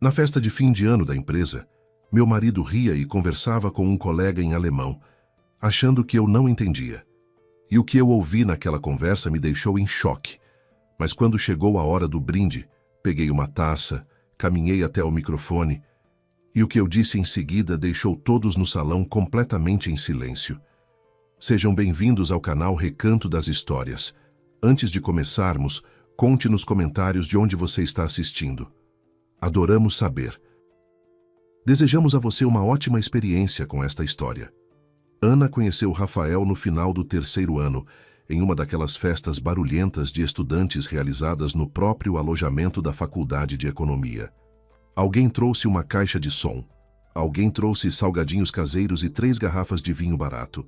Na festa de fim de ano da empresa, meu marido ria e conversava com um colega em alemão, achando que eu não entendia. E o que eu ouvi naquela conversa me deixou em choque. Mas quando chegou a hora do brinde, peguei uma taça, caminhei até o microfone, e o que eu disse em seguida deixou todos no salão completamente em silêncio. Sejam bem-vindos ao canal Recanto das Histórias. Antes de começarmos, conte nos comentários de onde você está assistindo. Adoramos saber. Desejamos a você uma ótima experiência com esta história. Ana conheceu Rafael no final do 3º ano, em uma daquelas festas barulhentas de estudantes realizadas no próprio alojamento da Faculdade de Economia. Alguém trouxe uma caixa de som. Alguém trouxe salgadinhos caseiros e 3 garrafas de vinho barato.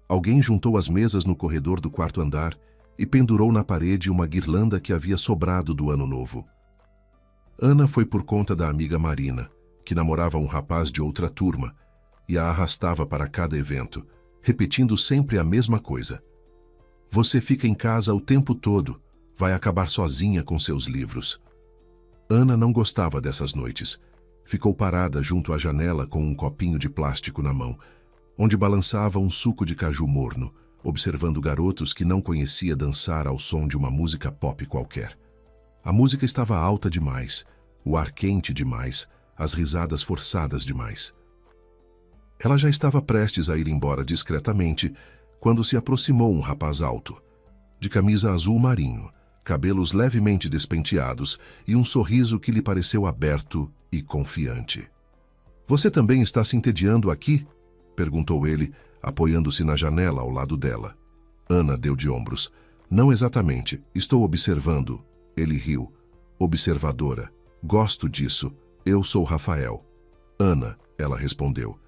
Alguém juntou as mesas no corredor do 4º andar e pendurou na parede uma guirlanda que havia sobrado do ano novo. Ana foi por conta da amiga Marina, que namorava um rapaz de outra turma, e a arrastava para cada evento, repetindo sempre a mesma coisa. Você fica em casa o tempo todo, vai acabar sozinha com seus livros. Ana não gostava dessas noites. Ficou parada junto à janela com um copinho de plástico na mão, onde balançava um suco de caju morno, observando garotos que não conhecia dançar ao som de uma música pop qualquer. A música estava alta demais, o ar quente demais, as risadas forçadas demais. Ela já estava prestes a ir embora discretamente, quando se aproximou um rapaz alto, de camisa azul marinho, cabelos levemente despenteados e um sorriso que lhe pareceu aberto e confiante. "Você também está se entediando aqui?" perguntou ele, apoiando-se na janela ao lado dela. Ana deu de ombros. "Não exatamente, estou observando." Ele riu. "Observadora. Gosto disso. Eu sou Rafael." "Ana," ela respondeu,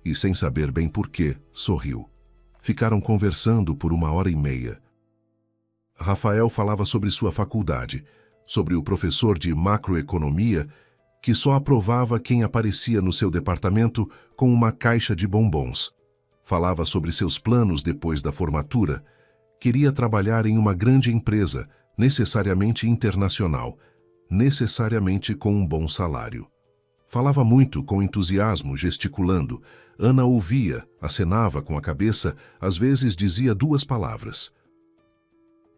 e sem saber bem porquê, sorriu. Ficaram conversando por 1h30. Rafael falava sobre sua faculdade, sobre o professor de macroeconomia que só aprovava quem aparecia no seu departamento com uma caixa de bombons. Falava sobre seus planos depois da formatura. Queria trabalhar em uma grande empresa, necessariamente internacional, necessariamente com um bom salário. Falava muito, com entusiasmo, gesticulando. Ana ouvia, acenava com a cabeça, às vezes dizia 2 palavras.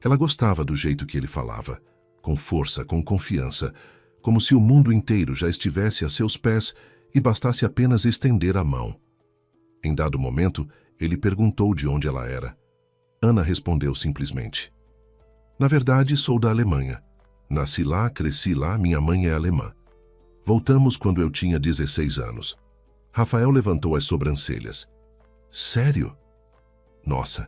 Ela gostava do jeito que ele falava, com força, com confiança, como se o mundo inteiro já estivesse a seus pés e bastasse apenas estender a mão. Em dado momento, ele perguntou de onde ela era. Ana respondeu simplesmente: "Na verdade, sou da Alemanha. Nasci lá, cresci lá, minha mãe é alemã. Voltamos quando eu tinha 16 anos. Rafael levantou as sobrancelhas. "Sério? Nossa."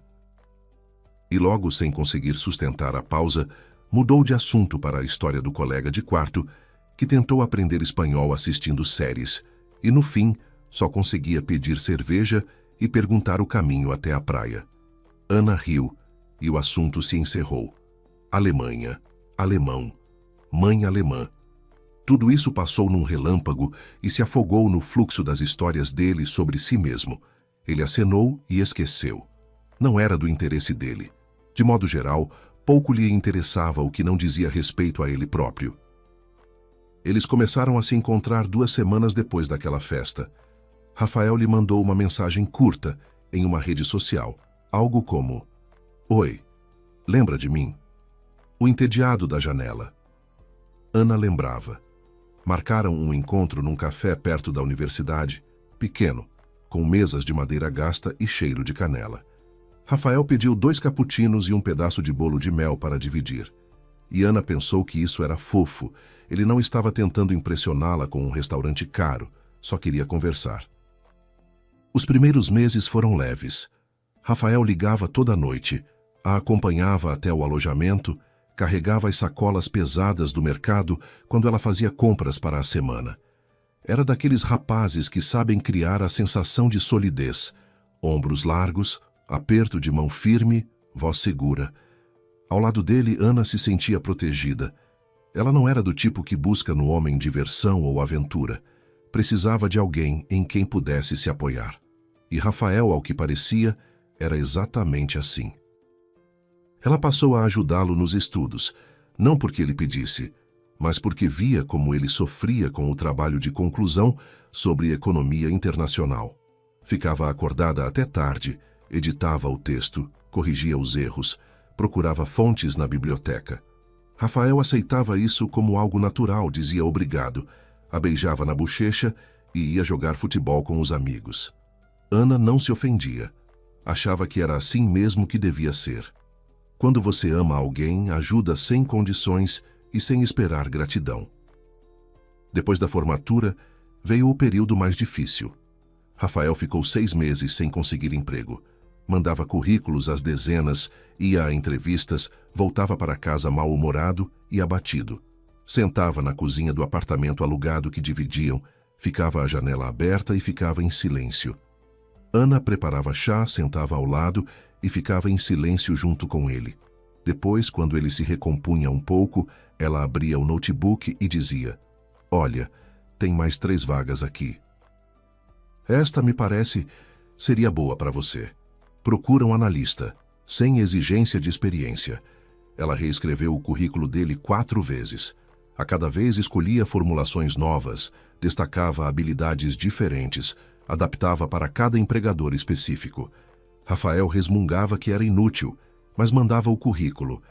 E logo, sem conseguir sustentar a pausa, mudou de assunto para a história do colega de quarto, que tentou aprender espanhol assistindo séries, e no fim, só conseguia pedir cerveja e perguntar o caminho até a praia. Ana riu, e o assunto se encerrou. Alemanha, alemão, mãe alemã. Tudo isso passou num relâmpago e se afogou no fluxo das histórias dele sobre si mesmo. Ele acenou e esqueceu. Não era do interesse dele. De modo geral, pouco lhe interessava o que não dizia respeito a ele próprio. Eles começaram a se encontrar 2 semanas depois daquela festa. Rafael lhe mandou uma mensagem curta em uma rede social, algo como: "Oi, lembra de mim?" O entediado da janela. Ana lembrava. Marcaram um encontro num café perto da universidade, pequeno, com mesas de madeira gasta e cheiro de canela. Rafael pediu 2 cappuccinos e um pedaço de bolo de mel para dividir. E Ana pensou que isso era fofo. Ele não estava tentando impressioná-la com um restaurante caro, só queria conversar. Os primeiros meses foram leves. Rafael ligava toda noite, a acompanhava até o alojamento, carregava as sacolas pesadas do mercado quando ela fazia compras para a semana. Era daqueles rapazes que sabem criar a sensação de solidez. Ombros largos, aperto de mão firme, voz segura. Ao lado dele, Ana se sentia protegida. Ela não era do tipo que busca no homem diversão ou aventura. Precisava de alguém em quem pudesse se apoiar. E Rafael, ao que parecia, era exatamente assim. Ela passou a ajudá-lo nos estudos, não porque ele pedisse, mas porque via como ele sofria com o trabalho de conclusão sobre economia internacional. Ficava acordada até tarde, editava o texto, corrigia os erros, procurava fontes na biblioteca. Rafael aceitava isso como algo natural, dizia obrigado, a beijava na bochecha e ia jogar futebol com os amigos. Ana não se ofendia. Achava que era assim mesmo que devia ser. Quando você ama alguém, ajuda sem condições e sem esperar gratidão. Depois da formatura, veio o período mais difícil. Rafael ficou 6 meses sem conseguir emprego. Mandava currículos às dezenas, ia a entrevistas, voltava para casa mal-humorado e abatido. Sentava na cozinha do apartamento alugado que dividiam, ficava a janela aberta e ficava em silêncio. Ana preparava chá, sentava ao lado e ficava em silêncio junto com ele. Depois, quando ele se recompunha um pouco, ela abria o notebook e dizia: "Olha, tem mais 3 vagas aqui. Esta, me parece, seria boa para você. Procura um analista, sem exigência de experiência." Ela reescreveu o currículo dele 4 vezes. A cada vez escolhia formulações novas, destacava habilidades diferentes, adaptava para cada empregador específico. Rafael resmungava que era inútil, mas mandava o currículo.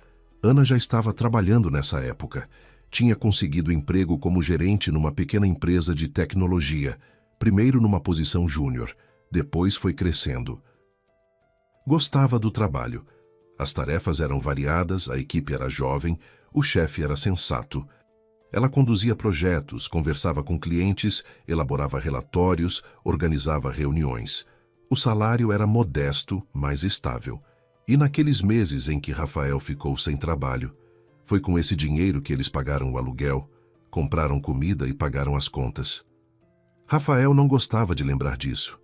Ana já estava trabalhando nessa época. Tinha conseguido emprego como gerente numa pequena empresa de tecnologia, primeiro numa posição júnior, depois foi crescendo. Gostava do trabalho. As tarefas eram variadas, a equipe era jovem, o chefe era sensato. Ela conduzia projetos, conversava com clientes, elaborava relatórios, organizava reuniões. O salário era modesto, mas estável. E naqueles meses em que Rafael ficou sem trabalho, foi com esse dinheiro que eles pagaram o aluguel, compraram comida e pagaram as contas. Rafael não gostava de lembrar disso.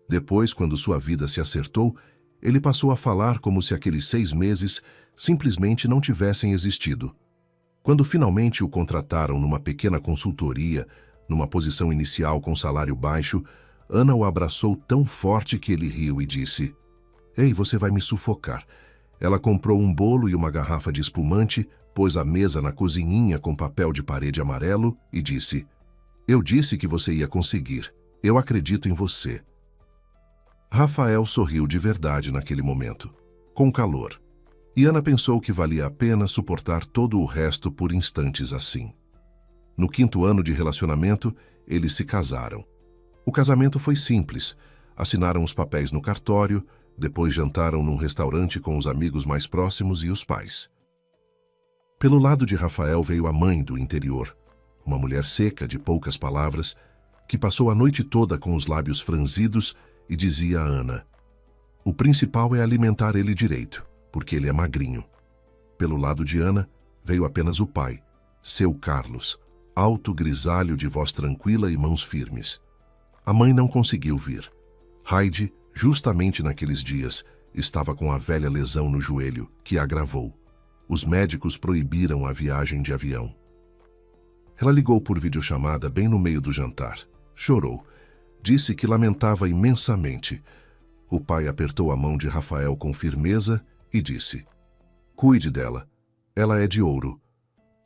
Depois, quando sua vida se acertou, ele passou a falar como se aqueles 6 meses simplesmente não tivessem existido. Quando finalmente o contrataram numa pequena consultoria, numa posição inicial com salário baixo, Ana o abraçou tão forte que ele riu e disse: "Ei, você vai me sufocar." Ela comprou um bolo e uma garrafa de espumante, pôs a mesa na cozinhinha com papel de parede amarelo e disse: "Eu disse que você ia conseguir. Eu acredito em você." Rafael sorriu de verdade naquele momento, com calor. E Ana pensou que valia a pena suportar todo o resto por instantes assim. No 5º ano de relacionamento, eles se casaram. O casamento foi simples. Assinaram os papéis no cartório, depois jantaram num restaurante com os amigos mais próximos e os pais. Pelo lado de Rafael veio a mãe do interior, uma mulher seca, de poucas palavras, que passou a noite toda com os lábios franzidos e dizia a Ana: "O principal é alimentar ele direito, porque ele é magrinho." Pelo lado de Ana, veio apenas o pai, seu Carlos, alto, grisalho, de voz tranquila e mãos firmes. A mãe não conseguiu vir. Heidi, justamente naqueles dias, estava com a velha lesão no joelho, que agravou. Os médicos proibiram a viagem de avião. Ela ligou por videochamada bem no meio do jantar. Chorou. Disse que lamentava imensamente. O pai apertou a mão de Rafael com firmeza e disse: "Cuide dela. Ela é de ouro."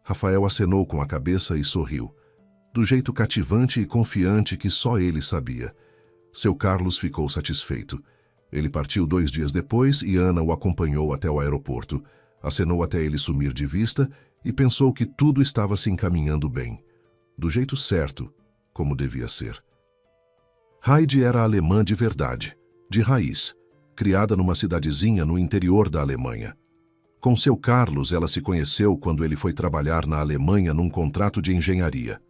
Rafael acenou com a cabeça e sorriu, do jeito cativante e confiante que só ele sabia. Seu Carlos ficou satisfeito. Ele partiu 2 dias depois e Ana o acompanhou até o aeroporto. Acenou até ele sumir de vista e pensou que tudo estava se encaminhando bem, do jeito certo, como devia ser. Heidi era alemã de verdade, de raiz, criada numa cidadezinha no interior da Alemanha. Com seu Carlos, ela se conheceu quando ele foi trabalhar na Alemanha num contrato de engenharia.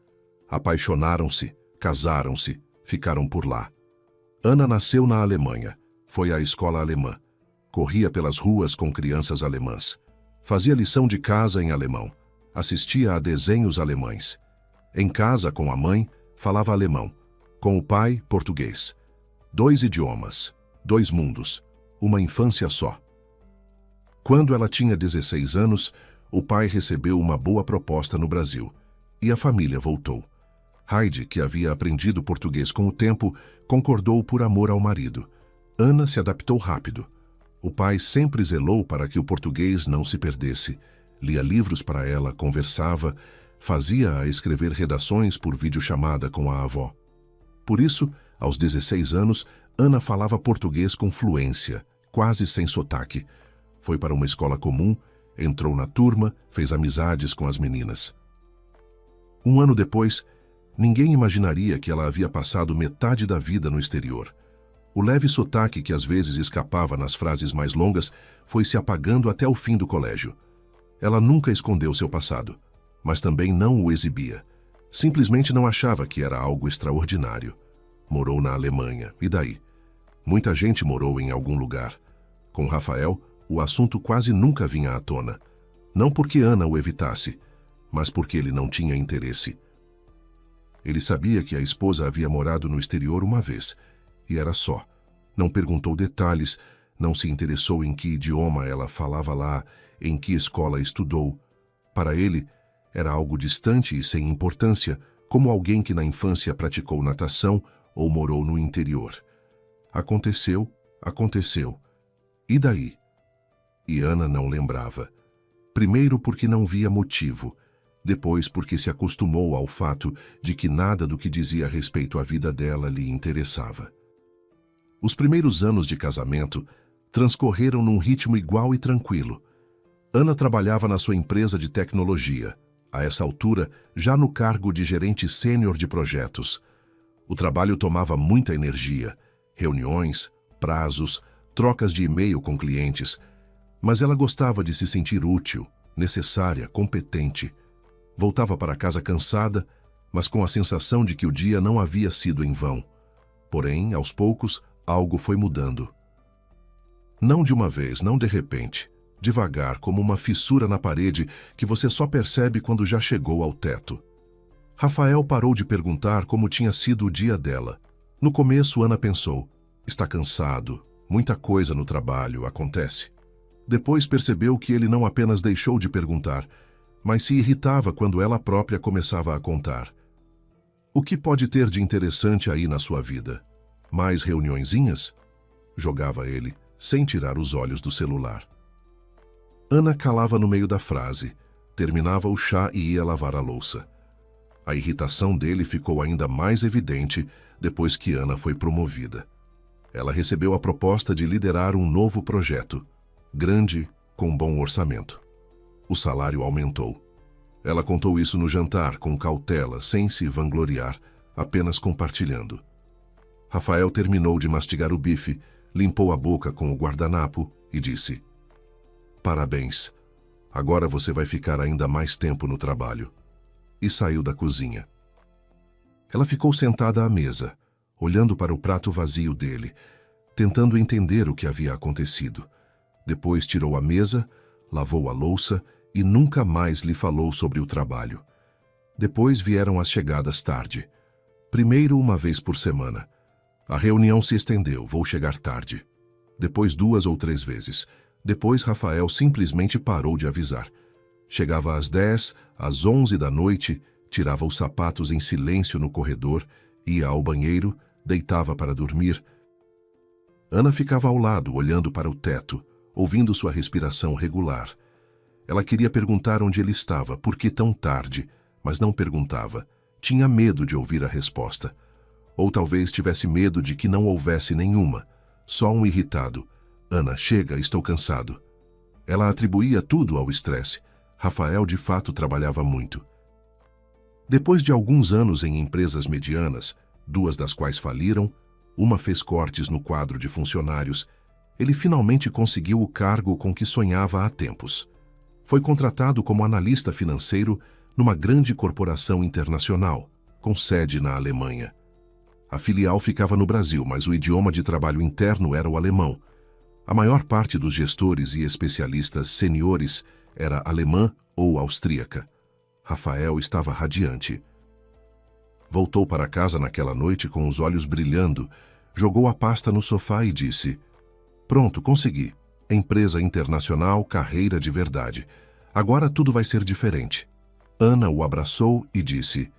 Apaixonaram-se, casaram-se, ficaram por lá. Ana nasceu na Alemanha, foi à escola alemã, corria pelas ruas com crianças alemãs, fazia lição de casa em alemão, assistia a desenhos alemães. Em casa, com a mãe, falava alemão, com o pai, português. 2 idiomas, 2 mundos, uma infância só. Quando ela tinha 16 anos, o pai recebeu uma boa proposta no Brasil, e a família voltou. Heidi, que havia aprendido português com o tempo, concordou por amor ao marido. Ana se adaptou rápido. O pai sempre zelou para que o português não se perdesse. lia livros para ela, conversava, fazia-a escrever redações por videochamada com a avó. Por isso, aos 16 anos, Ana falava português com fluência, quase sem sotaque. Foi para uma escola comum, entrou na turma, fez amizades com as meninas. Um ano depois, ninguém imaginaria que ela havia passado metade da vida no exterior. O leve sotaque que às vezes escapava nas frases mais longas foi se apagando até o fim do colégio. Ela nunca escondeu seu passado, mas também não o exibia. Simplesmente não achava que era algo extraordinário. Morou na Alemanha, e daí? Muita gente morou em algum lugar. Com Rafael, o assunto quase nunca vinha à tona. Não porque Ana o evitasse, mas porque ele não tinha interesse. Ele sabia que a esposa havia morado no exterior uma vez, e era só. Não perguntou detalhes, não se interessou em que idioma ela falava lá, em que escola estudou. Para ele, era algo distante e sem importância, como alguém que na infância praticou natação ou morou no interior. Aconteceu, aconteceu. E daí? E Ana não lembrava. Primeiro porque não via motivo, depois porque se acostumou ao fato de que nada do que dizia a respeito à vida dela lhe interessava. Os primeiros anos de casamento transcorreram num ritmo igual e tranquilo. Ana trabalhava na sua empresa de tecnologia, a essa altura já no cargo de gerente sênior de projetos. O trabalho tomava muita energia, reuniões, prazos, trocas de e-mail com clientes, mas ela gostava de se sentir útil, necessária, competente. Voltava para casa cansada, mas com a sensação de que o dia não havia sido em vão. Porém, aos poucos, algo foi mudando. Não de uma vez, não de repente. Devagar, como uma fissura na parede que você só percebe quando já chegou ao teto. Rafael parou de perguntar como tinha sido o dia dela. No começo, Ana pensou, está cansado, muita coisa no trabalho, acontece. Depois percebeu que ele não apenas deixou de perguntar, mas se irritava quando ela própria começava a contar. O que pode ter de interessante aí na sua vida? Mais reuniõezinhas? Jogava ele, sem tirar os olhos do celular. Ana calava no meio da frase, terminava o chá e ia lavar a louça. A irritação dele ficou ainda mais evidente depois que Ana foi promovida. Ela recebeu a proposta de liderar um novo projeto, grande, com bom orçamento. O salário aumentou. Ela contou isso no jantar, com cautela, sem se vangloriar, apenas compartilhando. Rafael terminou de mastigar o bife, limpou a boca com o guardanapo e disse: "Parabéns, agora você vai ficar ainda mais tempo no trabalho." E saiu da cozinha. Ela ficou sentada à mesa, olhando para o prato vazio dele, tentando entender o que havia acontecido. Depois tirou a mesa, lavou a louça e nunca mais lhe falou sobre o trabalho. Depois vieram as chegadas tarde. Primeiro uma vez por semana. A reunião se estendeu, vou chegar tarde. Depois 2 ou 3 vezes. Depois Rafael simplesmente parou de avisar. Chegava às 10, às 11 da noite, tirava os sapatos em silêncio no corredor, ia ao banheiro, deitava para dormir. Ana ficava ao lado, olhando para o teto, ouvindo sua respiração regular. Ela queria perguntar onde ele estava, por que tão tarde, mas não perguntava. Tinha medo de ouvir a resposta. Ou talvez tivesse medo de que não houvesse nenhuma. Só um irritado. "Ana, chega, estou cansado." Ela atribuía tudo ao estresse. Rafael de fato trabalhava muito. Depois de alguns anos em empresas medianas, 2 das quais faliram, uma fez cortes no quadro de funcionários, ele finalmente conseguiu o cargo com que sonhava há tempos. Foi contratado como analista financeiro numa grande corporação internacional, com sede na Alemanha. A filial ficava no Brasil, mas o idioma de trabalho interno era o alemão. A maior parte dos gestores e especialistas seniores era alemã ou austríaca. Rafael estava radiante. Voltou para casa naquela noite com os olhos brilhando, jogou a pasta no sofá e disse: "Pronto, consegui. Empresa internacional, carreira de verdade. Agora tudo vai ser diferente." Ana o abraçou e disse: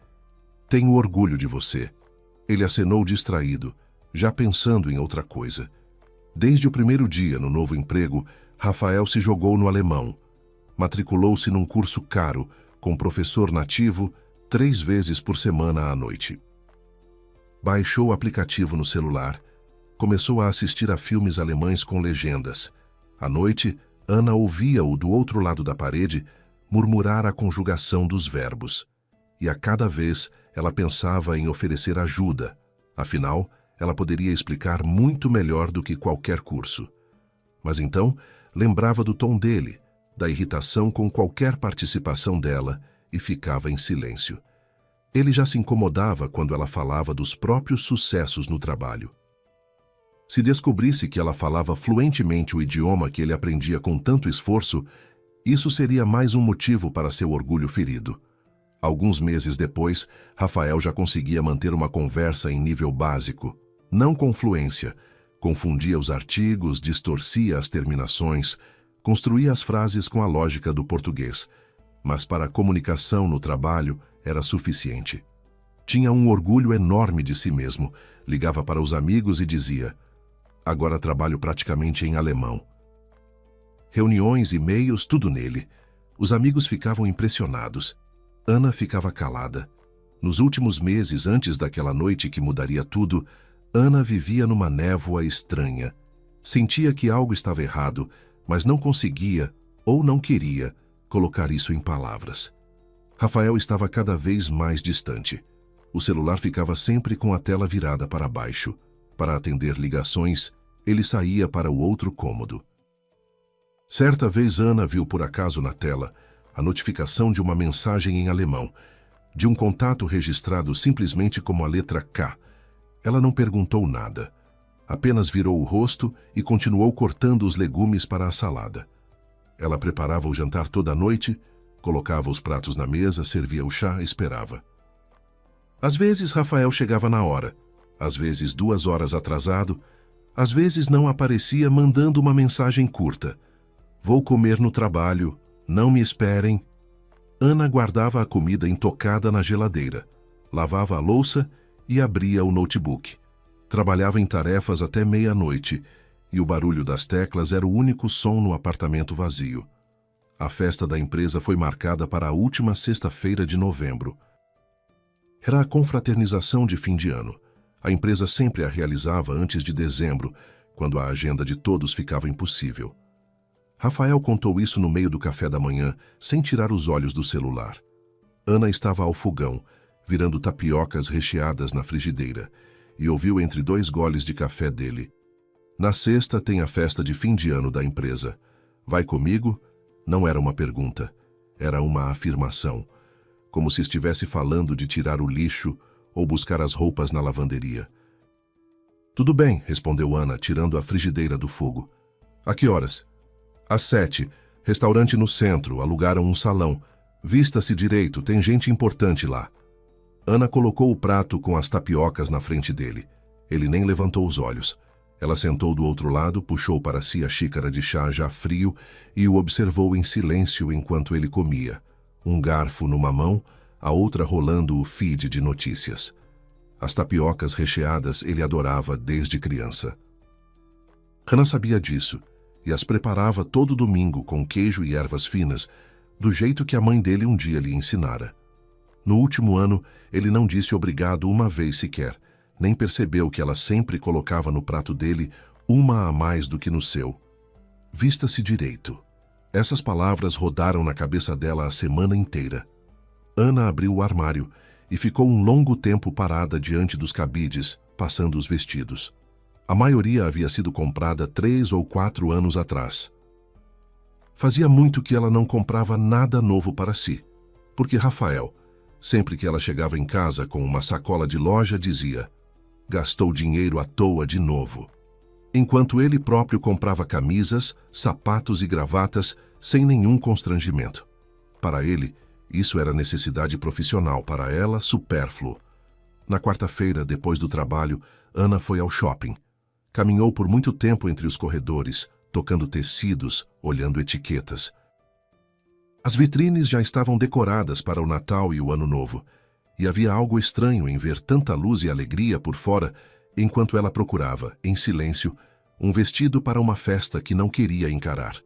"Tenho orgulho de você." Ele acenou distraído, já pensando em outra coisa. Desde o primeiro dia no novo emprego, Rafael se jogou no alemão. Matriculou-se num curso caro, com professor nativo, 3 vezes por semana à noite. Baixou o aplicativo no celular. Começou a assistir a filmes alemães com legendas. À noite, Ana ouvia-o do outro lado da parede murmurar a conjugação dos verbos. E a cada vez ela pensava em oferecer ajuda. Afinal, ela poderia explicar muito melhor do que qualquer curso. Mas então, lembrava do tom dele, da irritação com qualquer participação dela e ficava em silêncio. Ele já se incomodava quando ela falava dos próprios sucessos no trabalho. Se descobrisse que ela falava fluentemente o idioma que ele aprendia com tanto esforço, isso seria mais um motivo para seu orgulho ferido. Alguns meses depois, Rafael já conseguia manter uma conversa em nível básico, não com fluência. Confundia os artigos, distorcia as terminações, construía as frases com a lógica do português, mas para a comunicação no trabalho era suficiente. Tinha um orgulho enorme de si mesmo, ligava para os amigos e dizia: agora trabalho praticamente em alemão. Reuniões, e-mails, tudo nele. Os amigos ficavam impressionados. Ana ficava calada. Nos últimos meses, antes daquela noite que mudaria tudo, Ana vivia numa névoa estranha. Sentia que algo estava errado, mas não conseguia, ou não queria, colocar isso em palavras. Rafael estava cada vez mais distante. O celular ficava sempre com a tela virada para baixo. Para atender ligações, ele saía para o outro cômodo. Certa vez Ana viu por acaso na tela a notificação de uma mensagem em alemão, de um contato registrado simplesmente como a letra K. Ela não perguntou nada. Apenas virou o rosto e continuou cortando os legumes para a salada. Ela preparava o jantar toda a noite, colocava os pratos na mesa, servia o chá e esperava. Às vezes Rafael chegava na hora, às vezes 2 horas atrasado, às vezes não aparecia mandando uma mensagem curta. Vou comer no trabalho, não me esperem. Ana guardava a comida intocada na geladeira, lavava a louça e abria o notebook. Trabalhava em tarefas até meia-noite e o barulho das teclas era o único som no apartamento vazio. A festa da empresa foi marcada para a última sexta-feira de novembro. Era a confraternização de fim de ano. A empresa sempre a realizava antes de dezembro, quando a agenda de todos ficava impossível. Rafael contou isso no meio do café da manhã, sem tirar os olhos do celular. Ana estava ao fogão, virando tapiocas recheadas na frigideira, e ouviu entre 2 goles de café dele: na sexta tem a festa de fim de ano da empresa. Vai comigo? Não era uma pergunta, era uma afirmação, como se estivesse falando de tirar o lixo ou buscar as roupas na lavanderia. Tudo bem, respondeu Ana, tirando a frigideira do fogo. A que horas? Às 7. Restaurante no centro, alugaram um salão. Vista-se direito, tem gente importante lá. Ana colocou o prato com as tapiocas na frente dele. Ele nem levantou os olhos. Ela sentou do outro lado, puxou para si a xícara de chá já frio e o observou em silêncio enquanto ele comia. Um garfo numa mão, a outra rolando o feed de notícias. As tapiocas recheadas ele adorava desde criança. Ana sabia disso e as preparava todo domingo com queijo e ervas finas, do jeito que a mãe dele um dia lhe ensinara. No último ano, ele não disse obrigado uma vez sequer, nem percebeu que ela sempre colocava no prato dele uma a mais do que no seu. Vista-se direito. Essas palavras rodaram na cabeça dela a semana inteira. Ana abriu o armário e ficou um longo tempo parada diante dos cabides, passando os vestidos. A maioria havia sido comprada 3 ou 4 anos atrás. Fazia muito que ela não comprava nada novo para si, porque Rafael, sempre que ela chegava em casa com uma sacola de loja, dizia: gastou dinheiro à toa de novo. Enquanto ele próprio comprava camisas, sapatos e gravatas sem nenhum constrangimento. Para ele, isso era necessidade profissional, para ela, supérfluo. Na quarta-feira, depois do trabalho, Ana foi ao shopping. Caminhou por muito tempo entre os corredores, tocando tecidos, olhando etiquetas. As vitrines já estavam decoradas para o Natal e o Ano Novo, e havia algo estranho em ver tanta luz e alegria por fora, enquanto ela procurava, em silêncio, um vestido para uma festa que não queria encarar.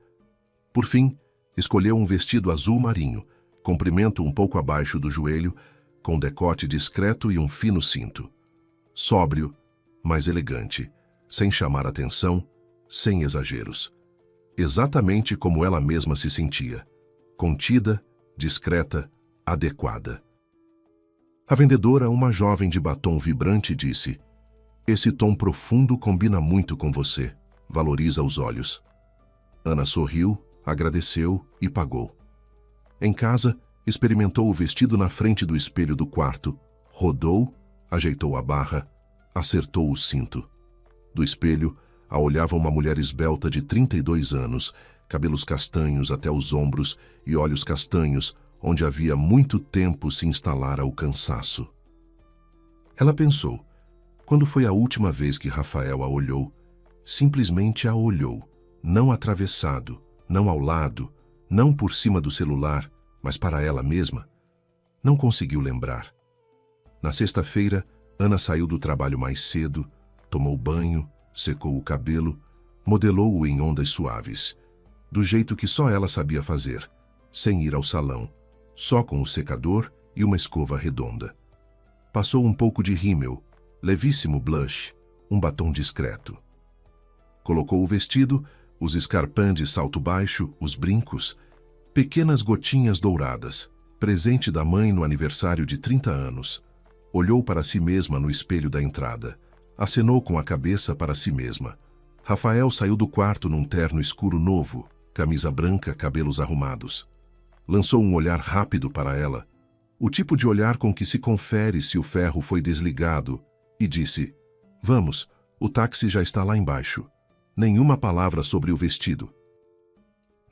Por fim, Escolheu um vestido azul marinho, comprimento um pouco abaixo do joelho, com decote discreto e um fino cinto. Sóbrio, mas elegante, sem chamar atenção, sem exageros. Exatamente como ela mesma se sentia. Contida, discreta, adequada. A vendedora, uma jovem de batom vibrante, disse: "Esse tom profundo combina muito com você. Valoriza os olhos." Ana sorriu, agradeceu e pagou. Em casa, experimentou o vestido na frente do espelho do quarto, rodou, ajeitou a barra, acertou o cinto. Do espelho, a olhava uma mulher esbelta de 32 anos, cabelos castanhos até os ombros e olhos castanhos, onde havia muito tempo se instalara o cansaço. Ela pensou, quando foi a última vez que Rafael a olhou? Simplesmente a olhou, não atravessado, não ao lado, não por cima do celular, mas para ela mesma. Não conseguiu lembrar. Na sexta-feira, Ana saiu do trabalho mais cedo, tomou banho, secou o cabelo, modelou-o em ondas suaves, do jeito que só ela sabia fazer, sem ir ao salão, só com o secador e uma escova redonda. Passou um pouco de rímel, levíssimo blush, um batom discreto. Colocou o vestido, os escarpins de salto baixo, os brincos, pequenas gotinhas douradas, presente da mãe no aniversário de 30 anos. Olhou para si mesma no espelho da entrada. Acenou com a cabeça para si mesma. Rafael saiu do quarto num terno escuro novo, camisa branca, cabelos arrumados. Lançou um olhar rápido para ela, o tipo de olhar com que se confere se o ferro foi desligado, e disse: "Vamos, o táxi já está lá embaixo." Nenhuma palavra sobre o vestido.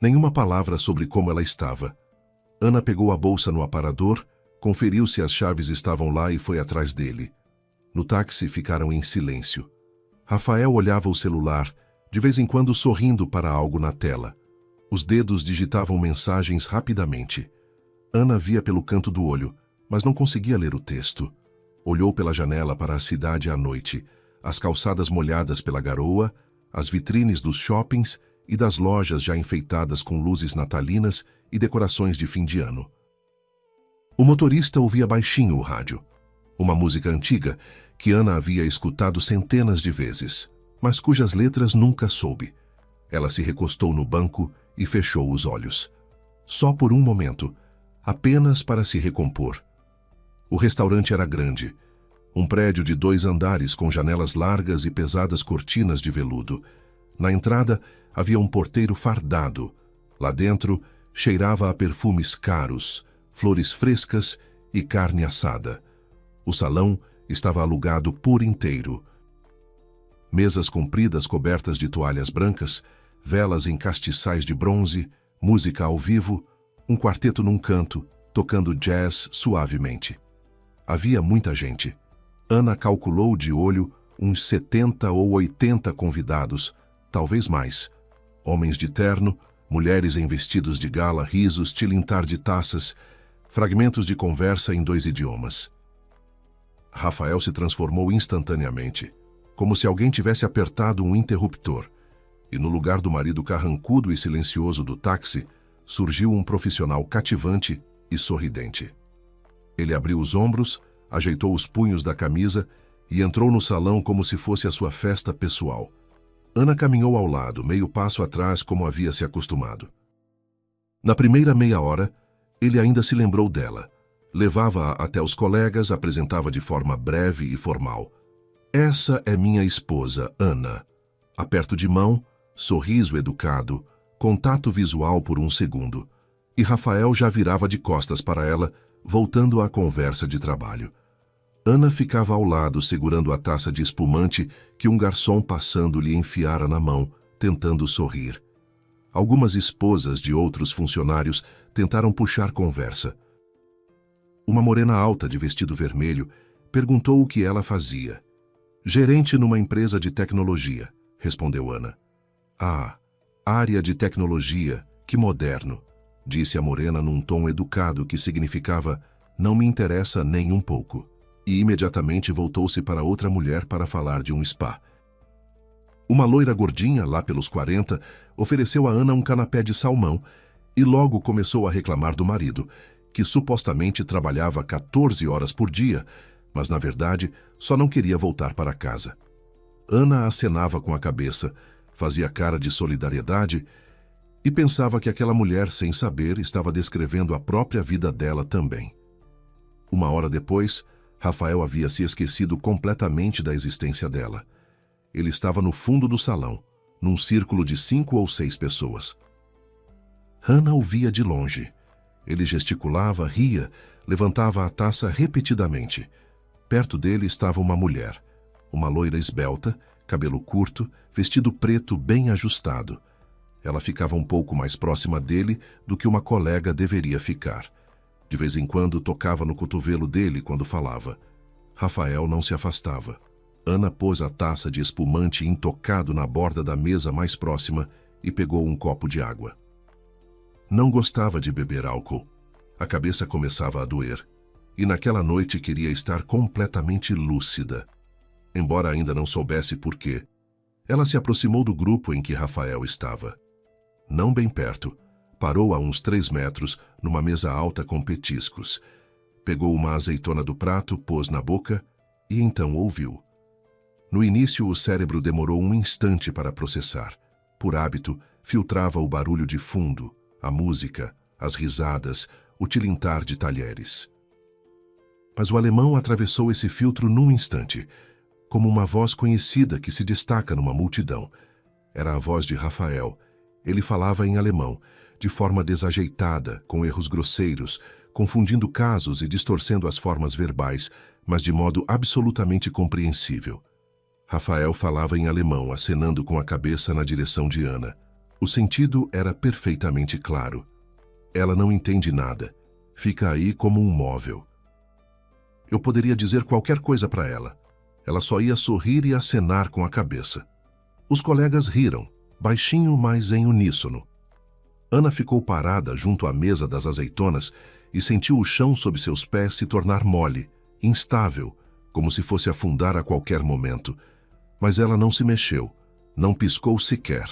Nenhuma palavra sobre como ela estava. Ana pegou a bolsa no aparador, conferiu se as chaves estavam lá e foi atrás dele. No táxi ficaram em silêncio. Rafael olhava o celular, de vez em quando sorrindo para algo na tela. Os dedos digitavam mensagens rapidamente. Ana via pelo canto do olho, mas não conseguia ler o texto. Olhou pela janela para a cidade à noite, as calçadas molhadas pela garoa, as vitrines dos shoppings e das lojas já enfeitadas com luzes natalinas e decorações de fim de ano. O motorista ouvia baixinho o rádio, uma música antiga que Ana havia escutado centenas de vezes, mas cujas letras nunca soube. Ela se recostou no banco e fechou os olhos. Só por um momento, apenas para se recompor. O restaurante era grande, um prédio de 2 andares com janelas largas e pesadas cortinas de veludo. Na entrada havia um porteiro fardado. Lá dentro cheirava a perfumes caros, flores frescas e carne assada. O salão estava alugado por inteiro. Mesas compridas cobertas de toalhas brancas, velas em castiçais de bronze, música ao vivo, um quarteto num canto, tocando jazz suavemente. Havia muita gente. Ana calculou de olho uns 70 ou 80 convidados, talvez mais. Homens de terno, mulheres em vestidos de gala, risos, tilintar de taças, fragmentos de conversa em 2 idiomas. Rafael se transformou instantaneamente, como se alguém tivesse apertado um interruptor, e no lugar do marido carrancudo e silencioso do táxi, surgiu um profissional cativante e sorridente. Ele abriu os ombros, ajeitou os punhos da camisa e entrou no salão como se fosse a sua festa pessoal. Ana caminhou ao lado, meio passo atrás como havia se acostumado. Na primeira meia hora, ele ainda se lembrou dela. Levava-a até os colegas, apresentava de forma breve e formal. "Essa é minha esposa, Ana." Aperto de mão, sorriso educado, contato visual por um segundo. E Rafael já virava de costas para ela, voltando à conversa de trabalho. Ana ficava ao lado, segurando a taça de espumante que um garçom passando lhe enfiara na mão, tentando sorrir. Algumas esposas de outros funcionários tentaram puxar conversa. Uma morena alta de vestido vermelho perguntou o que ela fazia. "Gerente numa empresa de tecnologia", respondeu Ana. "Ah, área de tecnologia, que moderno", disse a morena num tom educado que significava "não me interessa nem um pouco", e imediatamente voltou-se para outra mulher para falar de um spa. Uma loira gordinha, lá pelos 40, ofereceu a Ana um canapé de salmão E logo começou a reclamar do marido, que supostamente trabalhava 14 horas por dia, mas na verdade só não queria voltar para casa. Ana acenava com a cabeça, fazia cara de solidariedade e pensava que aquela mulher, sem saber, estava descrevendo a própria vida dela também. Uma hora depois, Rafael havia se esquecido completamente da existência dela. Ele estava no fundo do salão, num círculo de 5 ou 6 pessoas. Hannah o via de longe. Ele gesticulava, ria, levantava a taça repetidamente. Perto dele estava uma mulher, uma loira esbelta, cabelo curto, vestido preto bem ajustado. Ela ficava um pouco mais próxima dele do que uma colega deveria ficar. De vez em quando tocava no cotovelo dele quando falava. Rafael não se afastava. Ana pôs a taça de espumante intocado na borda da mesa mais próxima e pegou um copo de água. Não gostava de beber álcool. A cabeça começava a doer. E naquela noite queria estar completamente lúcida. Embora ainda não soubesse por quê, ela se aproximou do grupo em que Rafael estava. Não bem perto, parou a uns 3 metros, numa mesa alta com petiscos. Pegou uma azeitona do prato, pôs na boca e então ouviu. No início, o cérebro demorou um instante para processar. Por hábito, filtrava o barulho de fundo, a música, as risadas, o tilintar de talheres. Mas o alemão atravessou esse filtro num instante, como uma voz conhecida que se destaca numa multidão. Era a voz de Rafael. Ele falava em alemão, de forma desajeitada, com erros grosseiros, confundindo casos e distorcendo as formas verbais, mas de modo absolutamente compreensível. Rafael falava em alemão, acenando com a cabeça na direção de Ana. O sentido era perfeitamente claro. Ela não entende nada. Fica aí como um móvel. Eu poderia dizer qualquer coisa para ela. Ela só ia sorrir e acenar com a cabeça. Os colegas riram, baixinho, mas em uníssono. Ana ficou parada junto à mesa das azeitonas e sentiu o chão sob seus pés se tornar mole, instável, como se fosse afundar a qualquer momento. Mas ela não se mexeu, não piscou sequer.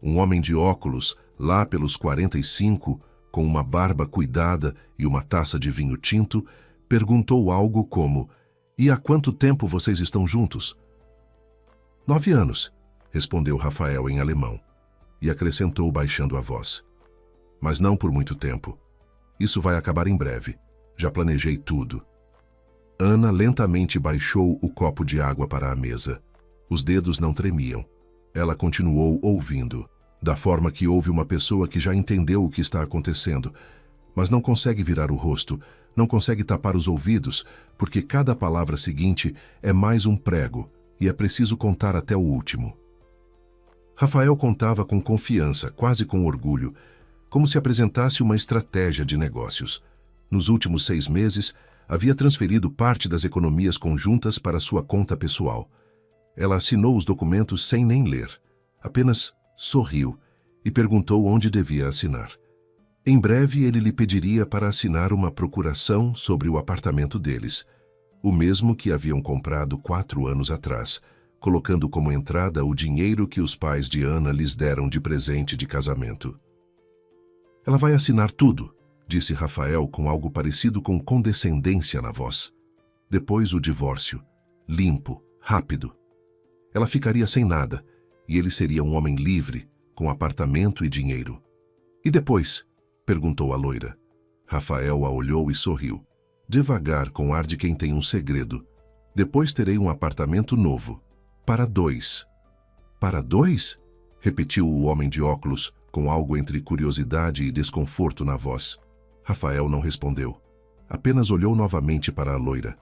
Um homem de óculos, lá pelos 45, com uma barba cuidada e uma taça de vinho tinto, perguntou algo como: "E há quanto tempo vocês estão juntos?" 9 anos, respondeu Rafael em alemão, e acrescentou baixando a voz: "Mas não por muito tempo. Isso vai acabar em breve. Já planejei tudo." Ana lentamente baixou o copo de água para a mesa. Os dedos não tremiam. Ela continuou ouvindo, da forma que ouve uma pessoa que já entendeu o que está acontecendo, mas não consegue virar o rosto, não consegue tapar os ouvidos, porque cada palavra seguinte é mais um prego e é preciso contar até o último. Rafael contava com confiança, quase com orgulho, como se apresentasse uma estratégia de negócios. Nos últimos 6 meses, havia transferido parte das economias conjuntas para sua conta pessoal. Ela assinou os documentos sem nem ler. Apenas sorriu e perguntou onde devia assinar. Em breve, ele lhe pediria para assinar uma procuração sobre o apartamento deles, o mesmo que haviam comprado 4 anos atrás, colocando como entrada o dinheiro que os pais de Ana lhes deram de presente de casamento. "Ela vai assinar tudo", disse Rafael com algo parecido com condescendência na voz. "Depois o divórcio, limpo, rápido. Ela ficaria sem nada, e ele seria um homem livre, com apartamento e dinheiro." "E depois?", perguntou a loira. Rafael a olhou e sorriu, devagar, com ar de quem tem um segredo. "Depois terei um apartamento novo. Para 2. "Para 2? Repetiu o homem de óculos, com algo entre curiosidade e desconforto na voz. Rafael não respondeu. Apenas olhou novamente para a loira.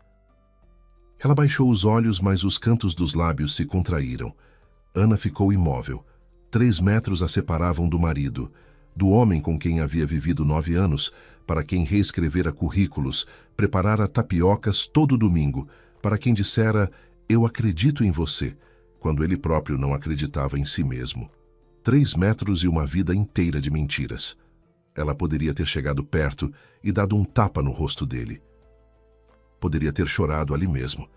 Ela baixou os olhos, mas os cantos dos lábios se contraíram. Ana ficou imóvel. 3 metros a separavam do marido, do homem com quem havia vivido 9 anos, para quem reescrevera currículos, preparara tapiocas todo domingo, para quem dissera "eu acredito em você", quando ele próprio não acreditava em si mesmo. 3 metros e uma vida inteira de mentiras. Ela poderia ter chegado perto e dado um tapa no rosto dele. Poderia ter chorado ali mesmo,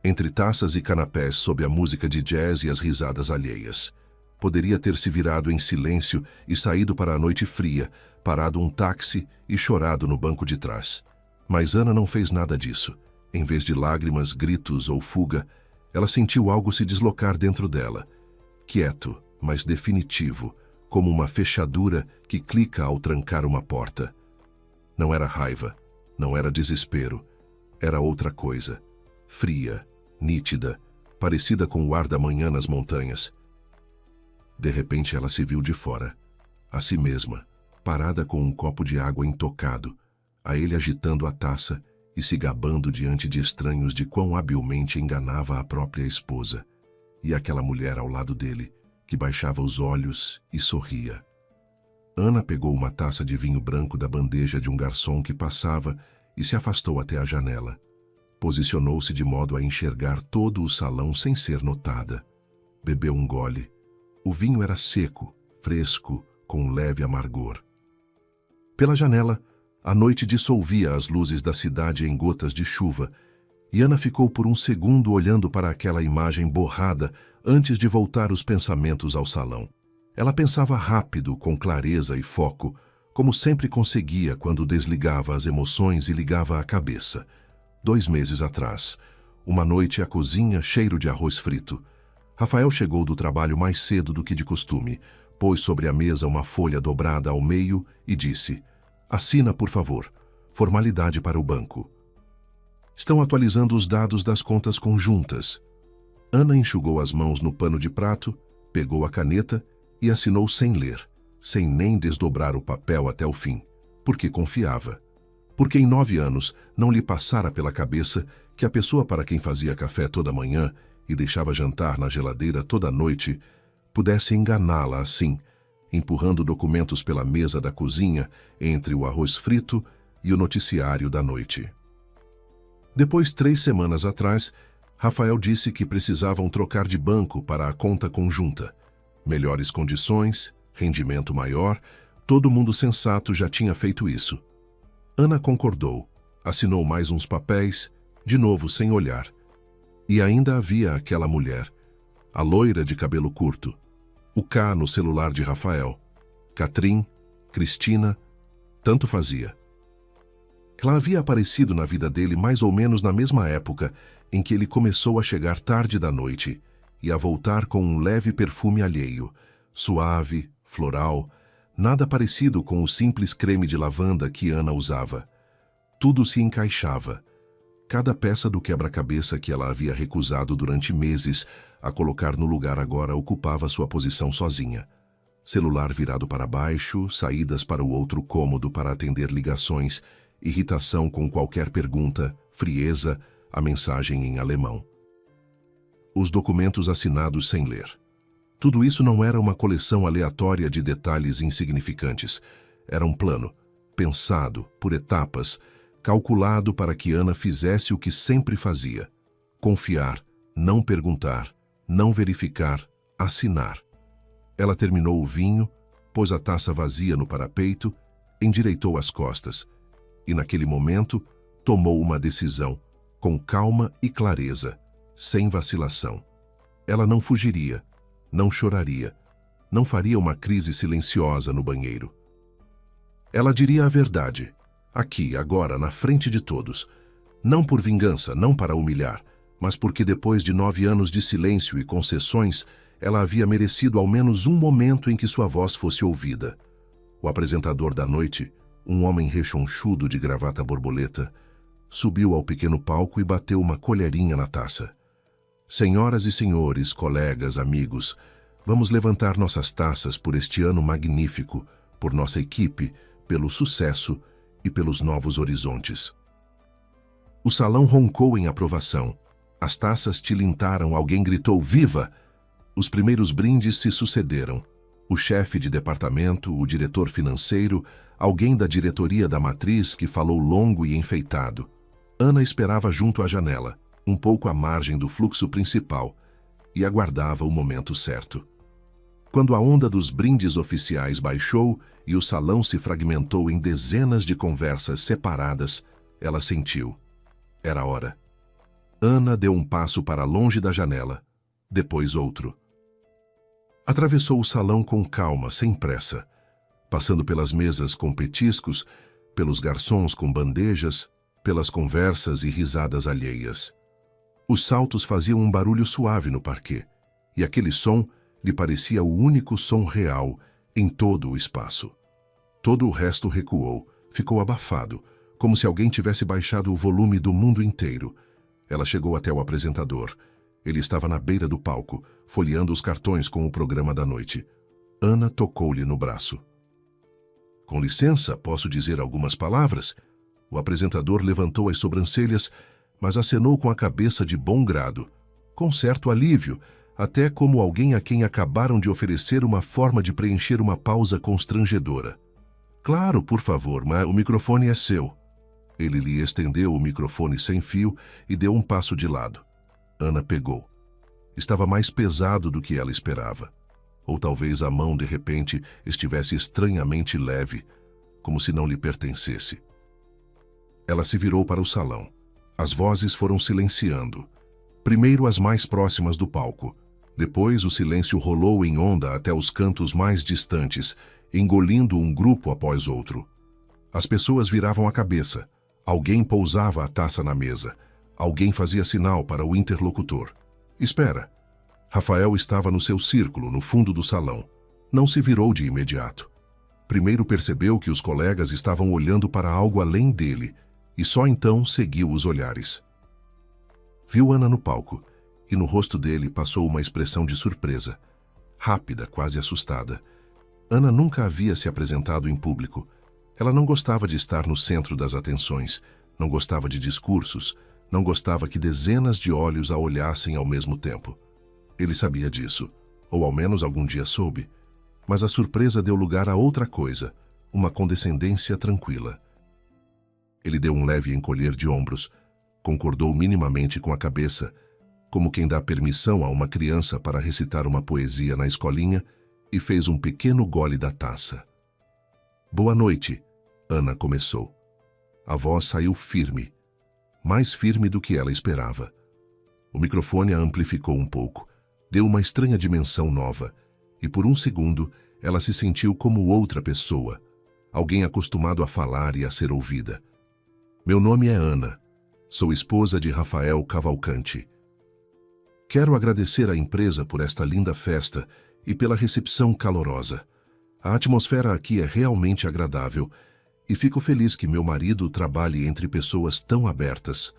entre taças e canapés sob a música de jazz e as risadas alheias. Poderia ter se virado em silêncio e saído para a noite fria, parado um táxi e chorado no banco de trás. Mas Ana não fez nada disso. Em vez de lágrimas, gritos ou fuga, ela sentiu algo se deslocar dentro dela. Quieto, mas definitivo, como uma fechadura que clica ao trancar uma porta. Não era raiva, não era desespero, era outra coisa. Fria, nítida, parecida com o ar da manhã nas montanhas. De repente ela se viu de fora, a si mesma, parada com um copo de água intocado, a ele agitando a taça e se gabando diante de estranhos de quão habilmente enganava a própria esposa, e aquela mulher ao lado dele, que baixava os olhos e sorria. Ana pegou uma taça de vinho branco da bandeja de um garçom que passava e se afastou até a janela. Posicionou-se de modo a enxergar todo o salão sem ser notada. Bebeu um gole. O vinho era seco, fresco, com leve amargor. Pela janela, a noite dissolvia as luzes da cidade em gotas de chuva, e Ana ficou por um segundo olhando para aquela imagem borrada antes de voltar os pensamentos ao salão. Ela pensava rápido, com clareza e foco, como sempre conseguia quando desligava as emoções e ligava a cabeça. 2 meses atrás, uma noite à cozinha, cheiro de arroz frito. Rafael chegou do trabalho mais cedo do que de costume, pôs sobre a mesa uma folha dobrada ao meio e disse: "Assina, por favor. Formalidade para o banco." "Estão atualizando os dados das contas conjuntas." Ana enxugou as mãos no pano de prato, pegou a caneta e assinou sem ler, sem nem desdobrar o papel até o fim, porque confiava. Porque em 9 anos não lhe passara pela cabeça que a pessoa para quem fazia café toda manhã e deixava jantar na geladeira toda noite pudesse enganá-la assim, empurrando documentos pela mesa da cozinha entre o arroz frito e o noticiário da noite. Depois, 3 semanas atrás, Rafael disse que precisavam trocar de banco para a conta conjunta. Melhores condições, rendimento maior, todo mundo sensato já tinha feito isso. Ana concordou, assinou mais uns papéis, de novo sem olhar. E ainda havia aquela mulher, a loira de cabelo curto, o K no celular de Rafael, Catrim, Cristina, tanto fazia. Ela havia aparecido na vida dele mais ou menos na mesma época em que ele começou a chegar tarde da noite e a voltar com um leve perfume alheio, suave, floral, nada parecido com o simples creme de lavanda que Ana usava. Tudo se encaixava. Cada peça do quebra-cabeça que ela havia recusado durante meses a colocar no lugar agora ocupava sua posição sozinha. Celular virado para baixo, saídas para o outro cômodo para atender ligações, irritação com qualquer pergunta, frieza, a mensagem em alemão. Os documentos assinados sem ler. Tudo isso não era uma coleção aleatória de detalhes insignificantes. Era um plano, pensado, por etapas, calculado para que Ana fizesse o que sempre fazia: confiar, não perguntar, não verificar, assinar. Ela terminou o vinho, pôs a taça vazia no parapeito, endireitou as costas e, naquele momento, tomou uma decisão, com calma e clareza, sem vacilação. Ela não fugiria, não choraria, não faria uma crise silenciosa no banheiro. Ela diria a verdade, aqui, agora, na frente de todos, não por vingança, não para humilhar, mas porque depois de 9 anos de silêncio e concessões, ela havia merecido ao menos um momento em que sua voz fosse ouvida. O apresentador da noite, um homem rechonchudo de gravata borboleta, subiu ao pequeno palco e bateu uma colherinha na taça. Senhoras e senhores, colegas, amigos, vamos levantar nossas taças por este ano magnífico, por nossa equipe, pelo sucesso e pelos novos horizontes. O salão roncou em aprovação. As taças tilintaram, alguém gritou "Viva!". Os primeiros brindes se sucederam. O chefe de departamento, o diretor financeiro, alguém da diretoria da matriz que falou longo e enfeitado. Ana esperava junto à janela, um pouco à margem do fluxo principal, e aguardava o momento certo. Quando a onda dos brindes oficiais baixou e o salão se fragmentou em dezenas de conversas separadas, ela sentiu. Era a hora. Ana deu um passo para longe da janela, depois outro. Atravessou o salão com calma, sem pressa, passando pelas mesas com petiscos, pelos garçons com bandejas, pelas conversas e risadas alheias. Os saltos faziam um barulho suave no parquet, e aquele som lhe parecia o único som real em todo o espaço. Todo o resto recuou, ficou abafado, como se alguém tivesse baixado o volume do mundo inteiro. Ela chegou até o apresentador. Ele estava na beira do palco, folheando os cartões com o programa da noite. Ana tocou-lhe no braço. Com licença, posso dizer algumas palavras? O apresentador levantou as sobrancelhas, mas acenou com a cabeça de bom grado, com certo alívio, até como alguém a quem acabaram de oferecer uma forma de preencher uma pausa constrangedora. Claro, por favor, mas o microfone é seu. Ele lhe estendeu o microfone sem fio e deu um passo de lado. Ana pegou. Estava mais pesado do que ela esperava. Ou talvez a mão, de repente, estivesse estranhamente leve, como se não lhe pertencesse. Ela se virou para o salão. As vozes foram silenciando. Primeiro as mais próximas do palco. Depois o silêncio rolou em onda até os cantos mais distantes, engolindo um grupo após outro. As pessoas viravam a cabeça. Alguém pousava a taça na mesa. Alguém fazia sinal para o interlocutor. Espera. Rafael estava no seu círculo, no fundo do salão. Não se virou de imediato. Primeiro percebeu que os colegas estavam olhando para algo além dele, e só então seguiu os olhares. Viu Ana no palco, e no rosto dele passou uma expressão de surpresa, rápida, quase assustada. Ana nunca havia se apresentado em público. Ela não gostava de estar no centro das atenções, não gostava de discursos, não gostava que dezenas de olhos a olhassem ao mesmo tempo. Ele sabia disso, ou ao menos algum dia soube, mas a surpresa deu lugar a outra coisa, uma condescendência tranquila. Ele deu um leve encolher de ombros, concordou minimamente com a cabeça, como quem dá permissão a uma criança para recitar uma poesia na escolinha, e fez um pequeno gole da taça. Boa noite, Ana começou. A voz saiu firme, mais firme do que ela esperava. O microfone a amplificou um pouco, deu uma estranha dimensão nova, e por um segundo ela se sentiu como outra pessoa, alguém acostumado a falar e a ser ouvida. Meu nome é Ana, sou esposa de Rafael Cavalcante. Quero agradecer à empresa por esta linda festa e pela recepção calorosa. A atmosfera aqui é realmente agradável e fico feliz que meu marido trabalhe entre pessoas tão abertas.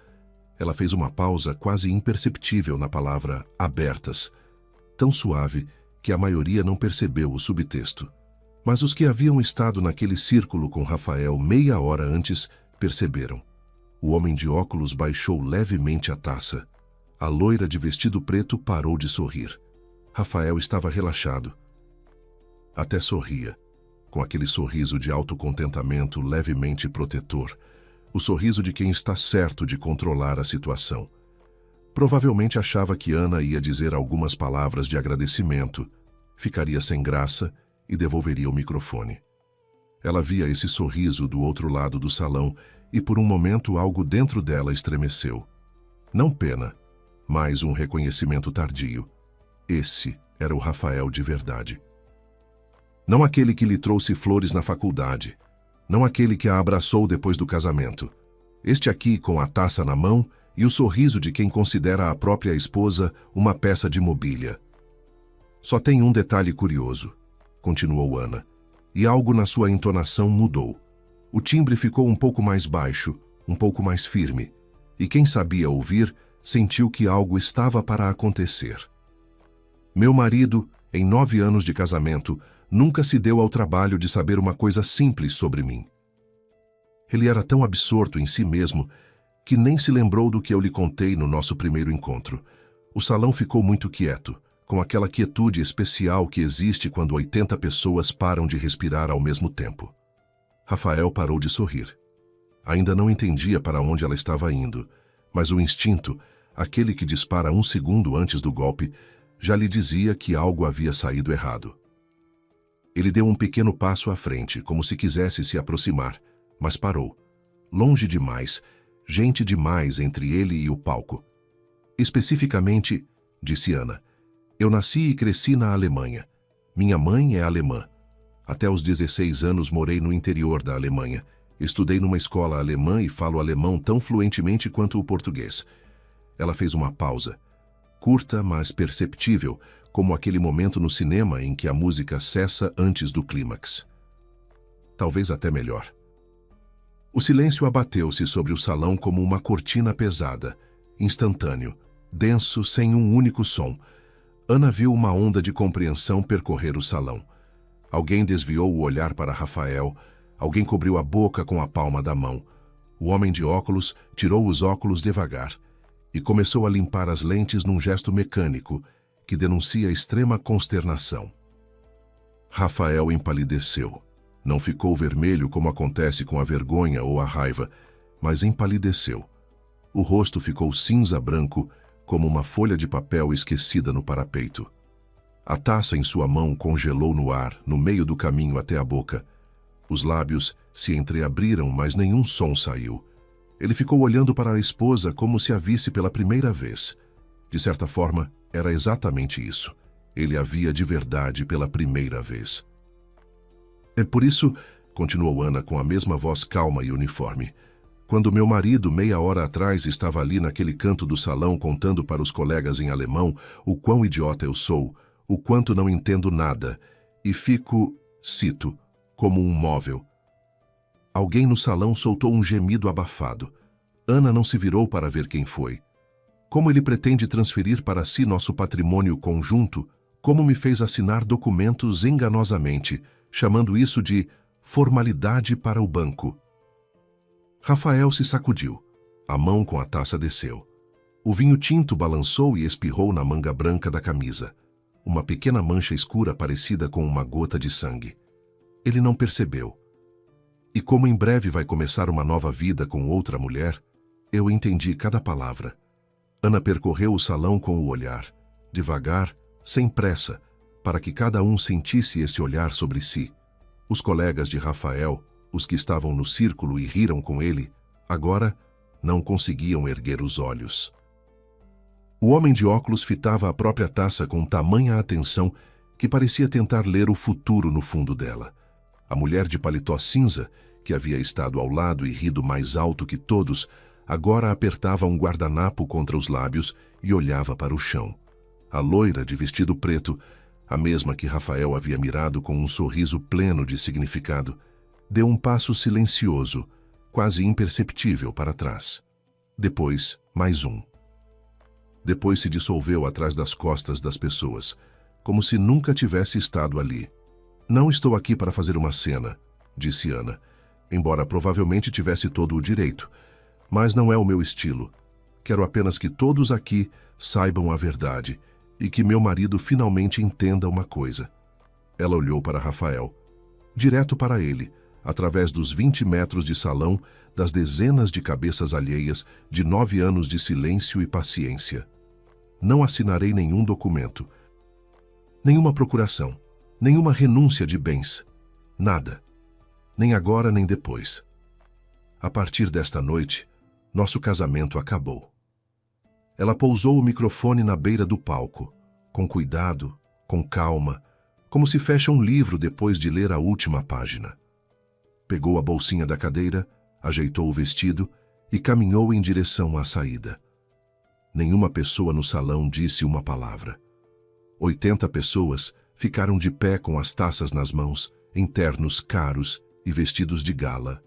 Ela fez uma pausa quase imperceptível na palavra abertas, tão suave que a maioria não percebeu o subtexto. Mas os que haviam estado naquele círculo com Rafael meia hora antes perceberam. O homem de óculos baixou levemente a taça. A loira de vestido preto parou de sorrir. Rafael estava relaxado. Até sorria, com aquele sorriso de autocontentamento levemente protetor, o sorriso de quem está certo de controlar a situação. Provavelmente achava que Ana ia dizer algumas palavras de agradecimento, ficaria sem graça e devolveria o microfone. Ela via esse sorriso do outro lado do salão e por um momento algo dentro dela estremeceu. Não pena, mas um reconhecimento tardio. Esse era o Rafael de verdade. Não aquele que lhe trouxe flores na faculdade, não aquele que a abraçou depois do casamento. Este aqui com a taça na mão e o sorriso de quem considera a própria esposa uma peça de mobília. Só tem um detalhe curioso, continuou Ana, e algo na sua entonação mudou. O timbre ficou um pouco mais baixo, um pouco mais firme, e quem sabia ouvir sentiu que algo estava para acontecer. Meu marido, em 9 anos de casamento, nunca se deu ao trabalho de saber uma coisa simples sobre mim. Ele era tão absorto em si mesmo que nem se lembrou do que eu lhe contei no nosso primeiro encontro. O salão ficou muito quieto, com aquela quietude especial que existe quando 80 pessoas param de respirar ao mesmo tempo. Rafael parou de sorrir. Ainda não entendia para onde ela estava indo, mas o instinto, aquele que dispara 1 segundo antes do golpe, já lhe dizia que algo havia saído errado. Ele deu um pequeno passo à frente, como se quisesse se aproximar, mas parou. Longe demais, gente demais entre ele e o palco. Especificamente, disse Ana, eu nasci e cresci na Alemanha. Minha mãe é alemã. Até os 16 anos morei no interior da Alemanha. Estudei numa escola alemã e falo alemão tão fluentemente quanto o português. Ela fez uma pausa, curta, mas perceptível, como aquele momento no cinema em que a música cessa antes do clímax. Talvez até melhor. O silêncio abateu-se sobre o salão como uma cortina pesada, instantâneo, denso, sem um único som. Ana viu uma onda de compreensão percorrer o salão. Alguém desviou o olhar para Rafael, alguém cobriu a boca com a palma da mão. O homem de óculos tirou os óculos devagar e começou a limpar as lentes num gesto mecânico que denuncia extrema consternação. Rafael empalideceu. Não ficou vermelho como acontece com a vergonha ou a raiva, mas empalideceu. O rosto ficou cinza-branco, como uma folha de papel esquecida no parapeito. A taça em sua mão congelou no ar, no meio do caminho até a boca. Os lábios se entreabriram, mas nenhum som saiu. Ele ficou olhando para a esposa como se a visse pela primeira vez. De certa forma, era exatamente isso. Ele a via de verdade pela primeira vez. É por isso, continuou Ana com a mesma voz calma e uniforme, quando meu marido, meia hora atrás, estava ali naquele canto do salão contando para os colegas em alemão o quão idiota eu sou, o quanto não entendo nada, e fico, cito, como um móvel. Alguém no salão soltou um gemido abafado. Ana não se virou para ver quem foi. Como ele pretende transferir para si nosso patrimônio conjunto, como me fez assinar documentos enganosamente, chamando isso de formalidade para o banco. Rafael se sacudiu. A mão com a taça desceu. O vinho tinto balançou e espirrou na manga branca da camisa. Uma pequena mancha escura parecida com uma gota de sangue. Ele não percebeu. E como em breve vai começar uma nova vida com outra mulher, eu entendi cada palavra. Ana percorreu o salão com o olhar, devagar, sem pressa, para que cada um sentisse esse olhar sobre si. Os colegas de Rafael, os que estavam no círculo e riram com ele, agora não conseguiam erguer os olhos. O homem de óculos fitava a própria taça com tamanha atenção que parecia tentar ler o futuro no fundo dela. A mulher de paletó cinza, que havia estado ao lado e rido mais alto que todos, agora apertava um guardanapo contra os lábios e olhava para o chão. A loira de vestido preto, a mesma que Rafael havia mirado com um sorriso pleno de significado, deu um passo silencioso, quase imperceptível para trás. Depois, mais um. Depois se dissolveu atrás das costas das pessoas, como se nunca tivesse estado ali. Não estou aqui para fazer uma cena, disse Ana, embora provavelmente tivesse todo o direito, mas não é o meu estilo. Quero apenas que todos aqui saibam a verdade e que meu marido finalmente entenda uma coisa. Ela olhou para Rafael, direto para ele, através dos 20 metros de salão, das dezenas de cabeças alheias, de 9 anos de silêncio e paciência. Não assinarei nenhum documento, nenhuma procuração, nenhuma renúncia de bens, nada, nem agora nem depois. A partir desta noite, nosso casamento acabou. Ela pousou o microfone na beira do palco, com cuidado, com calma, como se fecha um livro depois de ler a última página. Pegou a bolsinha da cadeira, ajeitou o vestido e caminhou em direção à saída. Nenhuma pessoa no salão disse uma palavra. 80 pessoas ficaram de pé com as taças nas mãos, em ternos caros e vestidos de gala,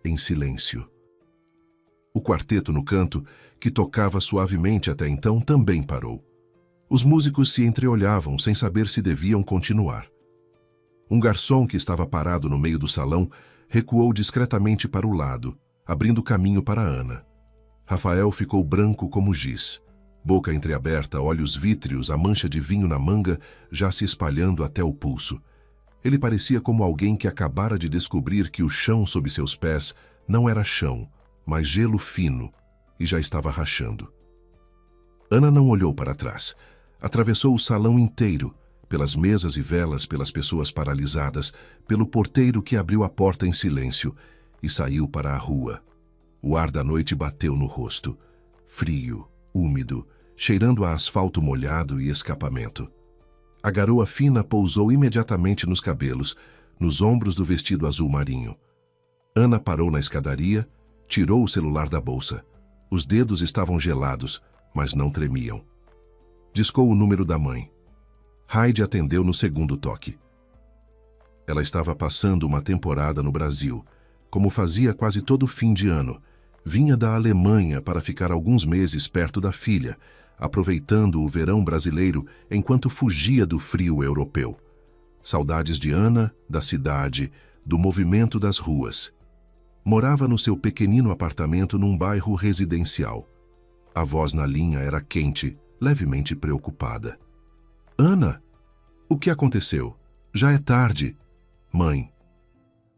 em silêncio. O quarteto no canto, que tocava suavemente até então, também parou. Os músicos se entreolhavam sem saber se deviam continuar. Um garçom que estava parado no meio do salão recuou discretamente para o lado, abrindo caminho para Ana. Rafael ficou branco como giz, boca entreaberta, olhos vítreos, a mancha de vinho na manga já se espalhando até o pulso. Ele parecia como alguém que acabara de descobrir que o chão sob seus pés não era chão, mas gelo fino, e já estava rachando. Ana não olhou para trás. Atravessou o salão inteiro, pelas mesas e velas, pelas pessoas paralisadas, pelo porteiro que abriu a porta em silêncio e saiu para a rua. O ar da noite bateu no rosto, frio, úmido, cheirando a asfalto molhado e escapamento. A garoa fina pousou imediatamente nos cabelos, nos ombros do vestido azul marinho. Ana parou na escadaria, tirou o celular da bolsa. Os dedos estavam gelados, mas não tremiam. Discou o número da mãe. Heidi atendeu no segundo toque. Ela estava passando uma temporada no Brasil, como fazia quase todo fim de ano. Vinha da Alemanha para ficar alguns meses perto da filha, aproveitando o verão brasileiro enquanto fugia do frio europeu. Saudades de Ana, da cidade, do movimento das ruas. Morava no seu pequenino apartamento num bairro residencial. A voz na linha era quente, levemente preocupada. Ana, o que aconteceu? Já é tarde. Mãe,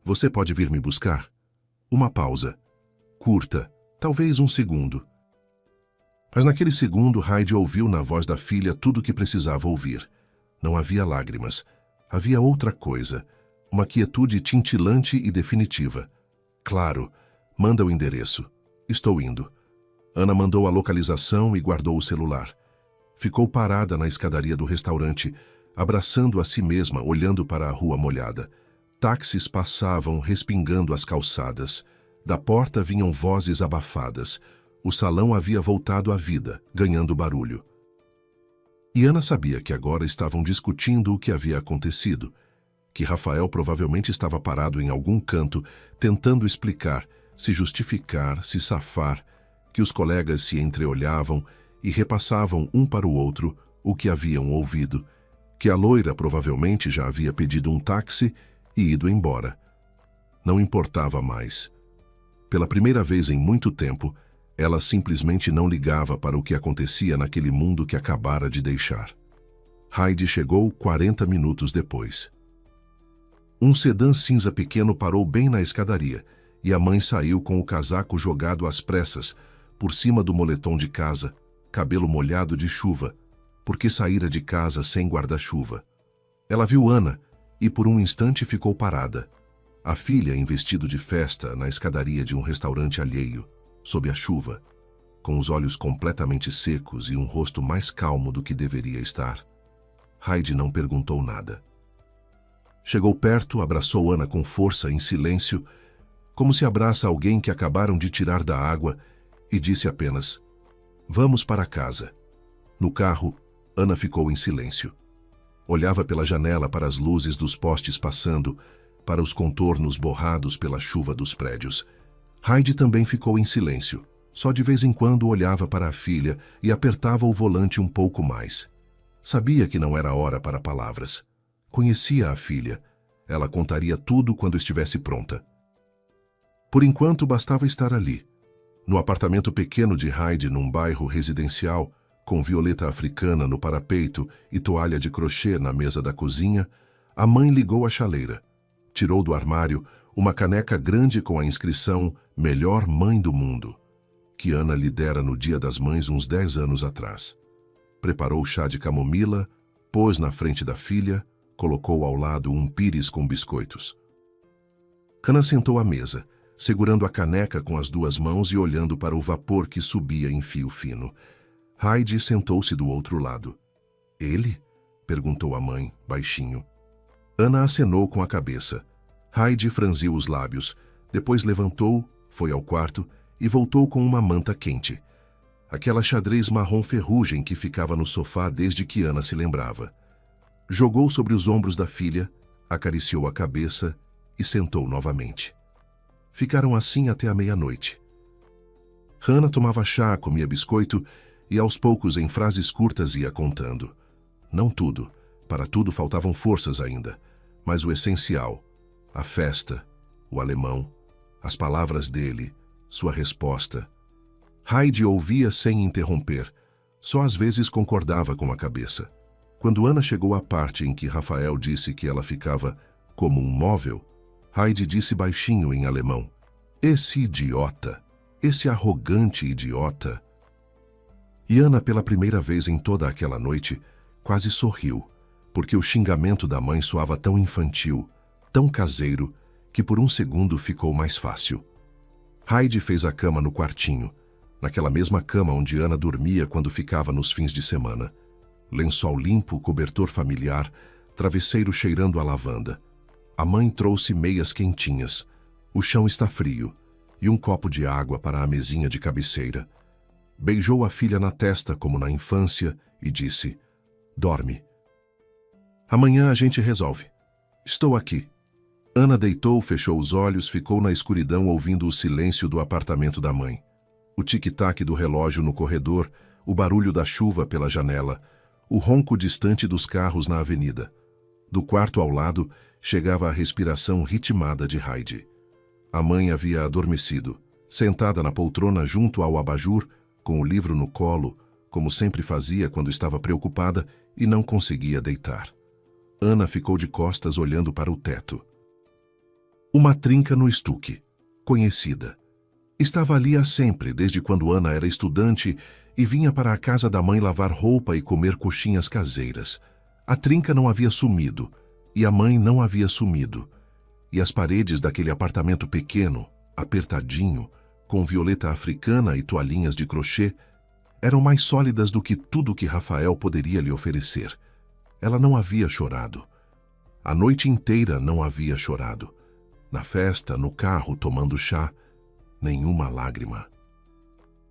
você pode vir me buscar? Uma pausa. Curta, talvez um segundo. Mas naquele segundo, Heidi ouviu na voz da filha tudo o que precisava ouvir. Não havia lágrimas. Havia outra coisa. Uma quietude tintilante e definitiva. Claro, manda o endereço. Estou indo. Ana mandou a localização e guardou o celular. Ficou parada na escadaria do restaurante, abraçando a si mesma, olhando para a rua molhada. Táxis passavam, respingando as calçadas. Da porta vinham vozes abafadas. O salão havia voltado à vida, ganhando barulho. E Ana sabia que agora estavam discutindo o que havia acontecido, que Rafael provavelmente estava parado em algum canto, tentando explicar, se justificar, se safar, que os colegas se entreolhavam e repassavam um para o outro o que haviam ouvido, que a loira provavelmente já havia pedido um táxi e ido embora. Não importava mais. Pela primeira vez em muito tempo, ela simplesmente não ligava para o que acontecia naquele mundo que acabara de deixar. Heidi chegou 40 minutos depois. Um sedã cinza pequeno parou bem na escadaria e a mãe saiu com o casaco jogado às pressas, por cima do moletom de casa, cabelo molhado de chuva, porque saíra de casa sem guarda-chuva. Ela viu Ana e por um instante ficou parada. A filha em vestido de festa na escadaria de um restaurante alheio, sob a chuva, com os olhos completamente secos e um rosto mais calmo do que deveria estar. Heidi não perguntou nada. Chegou perto, abraçou Ana com força, em silêncio, como se abraça alguém que acabaram de tirar da água, e disse apenas: "Vamos para casa." No carro, Ana ficou em silêncio. Olhava pela janela para as luzes dos postes passando, para os contornos borrados pela chuva dos prédios. Heidi também ficou em silêncio. Só de vez em quando olhava para a filha e apertava o volante um pouco mais. Sabia que não era hora para palavras. Conhecia a filha. Ela contaria tudo quando estivesse pronta. Por enquanto, bastava estar ali. No apartamento pequeno de Heidi, num bairro residencial, com violeta africana no parapeito e toalha de crochê na mesa da cozinha, a mãe ligou a chaleira. Tirou do armário uma caneca grande com a inscrição "Melhor Mãe do Mundo", que Ana lhe dera no Dia das Mães uns 10 anos atrás. Preparou chá de camomila, pôs na frente da filha, colocou ao lado um pires com biscoitos. Ana sentou à mesa, segurando a caneca com as duas mãos e olhando para o vapor que subia em fio fino. Heidi sentou-se do outro lado. "Ele?" perguntou a mãe, baixinho. Ana acenou com a cabeça. Heidi franziu os lábios, depois levantou, foi ao quarto e voltou com uma manta quente. Aquela xadrez marrom ferrugem que ficava no sofá desde que Ana se lembrava. Jogou sobre os ombros da filha, acariciou a cabeça e sentou novamente. Ficaram assim até a meia-noite. Hannah tomava chá, comia biscoito e aos poucos em frases curtas ia contando. Não tudo, para tudo faltavam forças ainda, mas o essencial, a festa, o alemão, as palavras dele, sua resposta. Heidi ouvia sem interromper, só às vezes concordava com a cabeça. Quando Ana chegou à parte em que Rafael disse que ela ficava como um móvel, Heidi disse baixinho em alemão: "Esse idiota, esse arrogante idiota." E Ana, pela primeira vez em toda aquela noite, quase sorriu, porque o xingamento da mãe soava tão infantil, tão caseiro, que por um segundo ficou mais fácil. Heidi fez a cama no quartinho, naquela mesma cama onde Ana dormia quando ficava nos fins de semana. Lençol limpo, cobertor familiar, travesseiro cheirando a lavanda. A mãe trouxe meias quentinhas. O chão está frio. E um copo de água para a mesinha de cabeceira. Beijou a filha na testa como na infância e disse: "Dorme. Amanhã a gente resolve. Estou aqui." Ana deitou, fechou os olhos, ficou na escuridão ouvindo o silêncio do apartamento da mãe. O tic-tac do relógio no corredor, o barulho da chuva pela janela, o ronco distante dos carros na avenida. Do quarto ao lado, chegava a respiração ritmada de Heidi. A mãe havia adormecido, sentada na poltrona junto ao abajur, com o livro no colo, como sempre fazia quando estava preocupada e não conseguia deitar. Ana ficou de costas olhando para o teto. Uma trinca no estuque, conhecida. Estava ali há sempre, desde quando Ana era estudante e vinha para a casa da mãe lavar roupa e comer coxinhas caseiras. A trinca não havia sumido, e a mãe não havia sumido. E as paredes daquele apartamento pequeno, apertadinho, com violeta africana e toalhinhas de crochê, eram mais sólidas do que tudo que Rafael poderia lhe oferecer. Ela não havia chorado. A noite inteira não havia chorado. Na festa, no carro, tomando chá, nenhuma lágrima.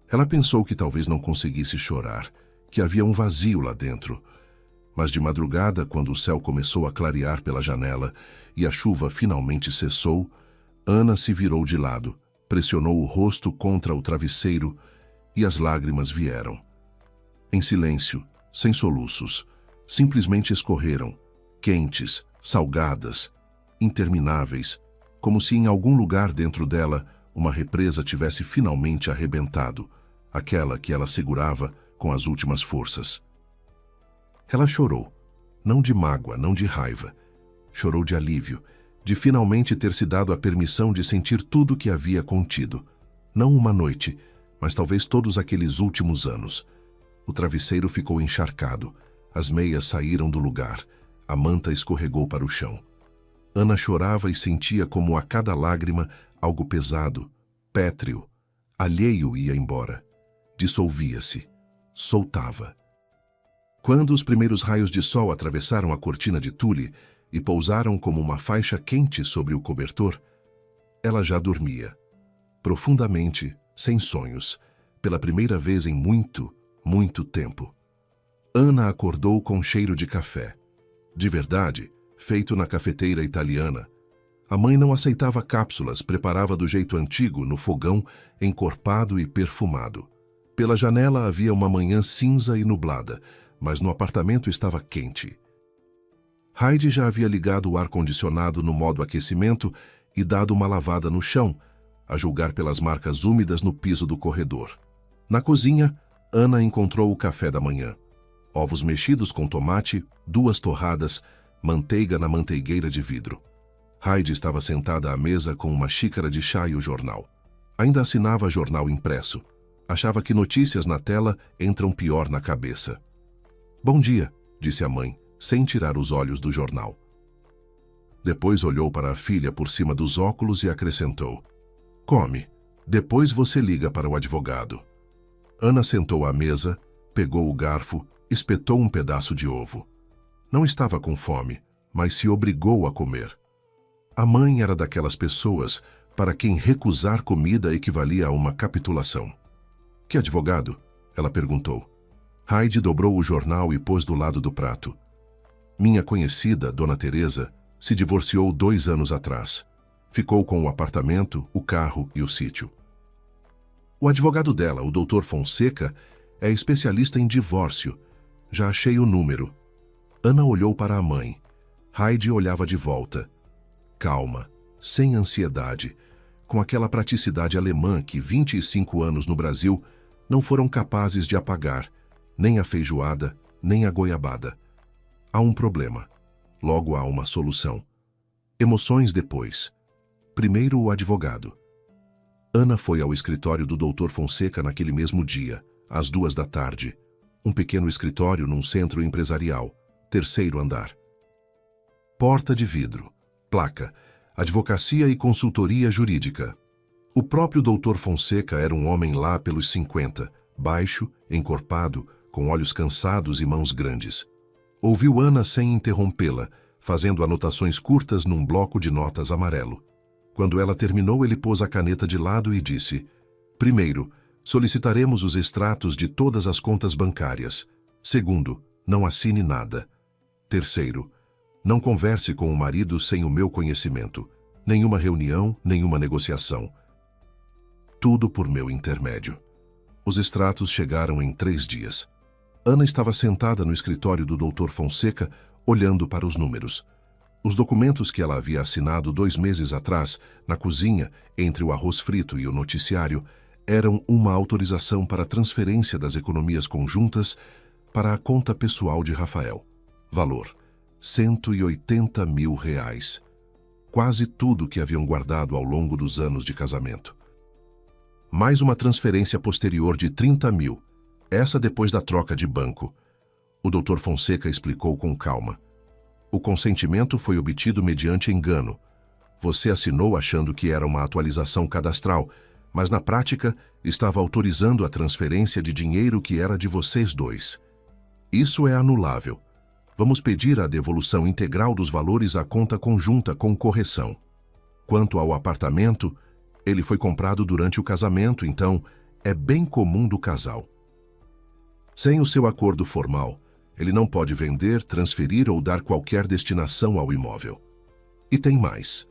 Ela pensou que talvez não conseguisse chorar, que havia um vazio lá dentro. Mas de madrugada, quando o céu começou a clarear pela janela e a chuva finalmente cessou, Ana se virou de lado, pressionou o rosto contra o travesseiro e as lágrimas vieram. Em silêncio, sem soluços, simplesmente escorreram, quentes, salgadas, intermináveis, como se em algum lugar dentro dela uma represa tivesse finalmente arrebentado, aquela que ela segurava com as últimas forças. Ela chorou, não de mágoa, não de raiva. Chorou de alívio, de finalmente ter se dado a permissão de sentir tudo que havia contido. Não uma noite, mas talvez todos aqueles últimos anos. O travesseiro ficou encharcado, as meias saíram do lugar, a manta escorregou para o chão. Ana chorava e sentia como a cada lágrima algo pesado, pétreo, alheio ia embora. Dissolvia-se, soltava. Quando os primeiros raios de sol atravessaram a cortina de tule e pousaram como uma faixa quente sobre o cobertor, ela já dormia, profundamente, sem sonhos, pela primeira vez em muito, muito tempo. Ana acordou com cheiro de café. De verdade, feito na cafeteira italiana. A mãe não aceitava cápsulas, preparava do jeito antigo, no fogão, encorpado e perfumado. Pela janela havia uma manhã cinza e nublada, mas no apartamento estava quente. Heidi já havia ligado o ar-condicionado no modo aquecimento e dado uma lavada no chão, a julgar pelas marcas úmidas no piso do corredor. Na cozinha, Ana encontrou o café da manhã. Ovos mexidos com tomate, 2 torradas, manteiga na manteigueira de vidro. Heidi estava sentada à mesa com uma xícara de chá e o jornal. Ainda assinava jornal impresso. Achava que notícias na tela entram pior na cabeça. "Bom dia", disse a mãe, sem tirar os olhos do jornal. Depois olhou para a filha por cima dos óculos e acrescentou: "Come, depois você liga para o advogado." Ana sentou à mesa, pegou o garfo, espetou um pedaço de ovo. Não estava com fome, mas se obrigou a comer. A mãe era daquelas pessoas para quem recusar comida equivalia a uma capitulação. "Que advogado?" ela perguntou. Heidi dobrou o jornal e pôs do lado do prato. "Minha conhecida, Dona Teresa, se divorciou 2 anos atrás. Ficou com o apartamento, o carro e o sítio. O advogado dela, o Dr. Fonseca, é especialista em divórcio. Já achei o número." Ana olhou para a mãe. Heidi olhava de volta. Calma, sem ansiedade, com aquela praticidade alemã que 25 anos no Brasil não foram capazes de apagar, nem a feijoada, nem a goiabada. Há um problema. Logo há uma solução. Emoções depois. Primeiro o advogado. Ana foi ao escritório do Dr. Fonseca naquele mesmo dia, às 2 da tarde. Um pequeno escritório num centro empresarial, 3º andar. Porta de vidro. Placa: Advocacia e Consultoria Jurídica. O próprio Dr. Fonseca era um homem lá pelos 50, baixo, encorpado, com olhos cansados e mãos grandes. Ouviu Ana sem interrompê-la, fazendo anotações curtas num bloco de notas amarelo. Quando ela terminou, ele pôs a caneta de lado e disse: primeiro, solicitaremos os extratos de todas as contas bancárias. Segundo, não assine nada. Terceiro, não converse com o marido sem o meu conhecimento. Nenhuma reunião, nenhuma negociação. Tudo por meu intermédio. Os extratos chegaram em 3 dias. Ana estava sentada no escritório do Dr. Fonseca, olhando para os números. Os documentos que ela havia assinado 2 meses atrás, na cozinha, entre o arroz frito e o noticiário, eram uma autorização para transferência das economias conjuntas para a conta pessoal de Rafael. Valor: R$180 mil. Quase tudo que haviam guardado ao longo dos anos de casamento. Mais uma transferência posterior de 30 mil, essa depois da troca de banco. O Dr. Fonseca explicou com calma. O consentimento foi obtido mediante engano. Você assinou achando que era uma atualização cadastral, mas na prática estava autorizando a transferência de dinheiro que era de vocês dois. Isso é anulável. Vamos pedir a devolução integral dos valores à conta conjunta com correção. Quanto ao apartamento, ele foi comprado durante o casamento, então é bem comum do casal. Sem o seu acordo formal, ele não pode vender, transferir ou dar qualquer destinação ao imóvel. E tem mais.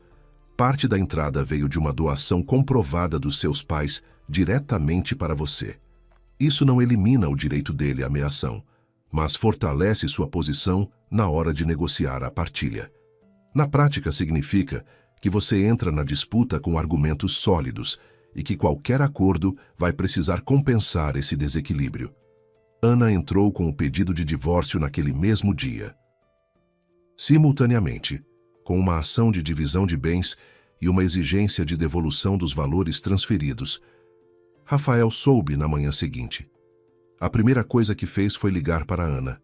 Parte da entrada veio de uma doação comprovada dos seus pais diretamente para você. Isso não elimina o direito dele à meação, mas fortalece sua posição na hora de negociar a partilha. Na prática, significa que você entra na disputa com argumentos sólidos e que qualquer acordo vai precisar compensar esse desequilíbrio. Ana entrou com o pedido de divórcio naquele mesmo dia. Simultaneamente, com uma ação de divisão de bens e uma exigência de devolução dos valores transferidos, Rafael soube na manhã seguinte. A primeira coisa que fez foi ligar para Ana.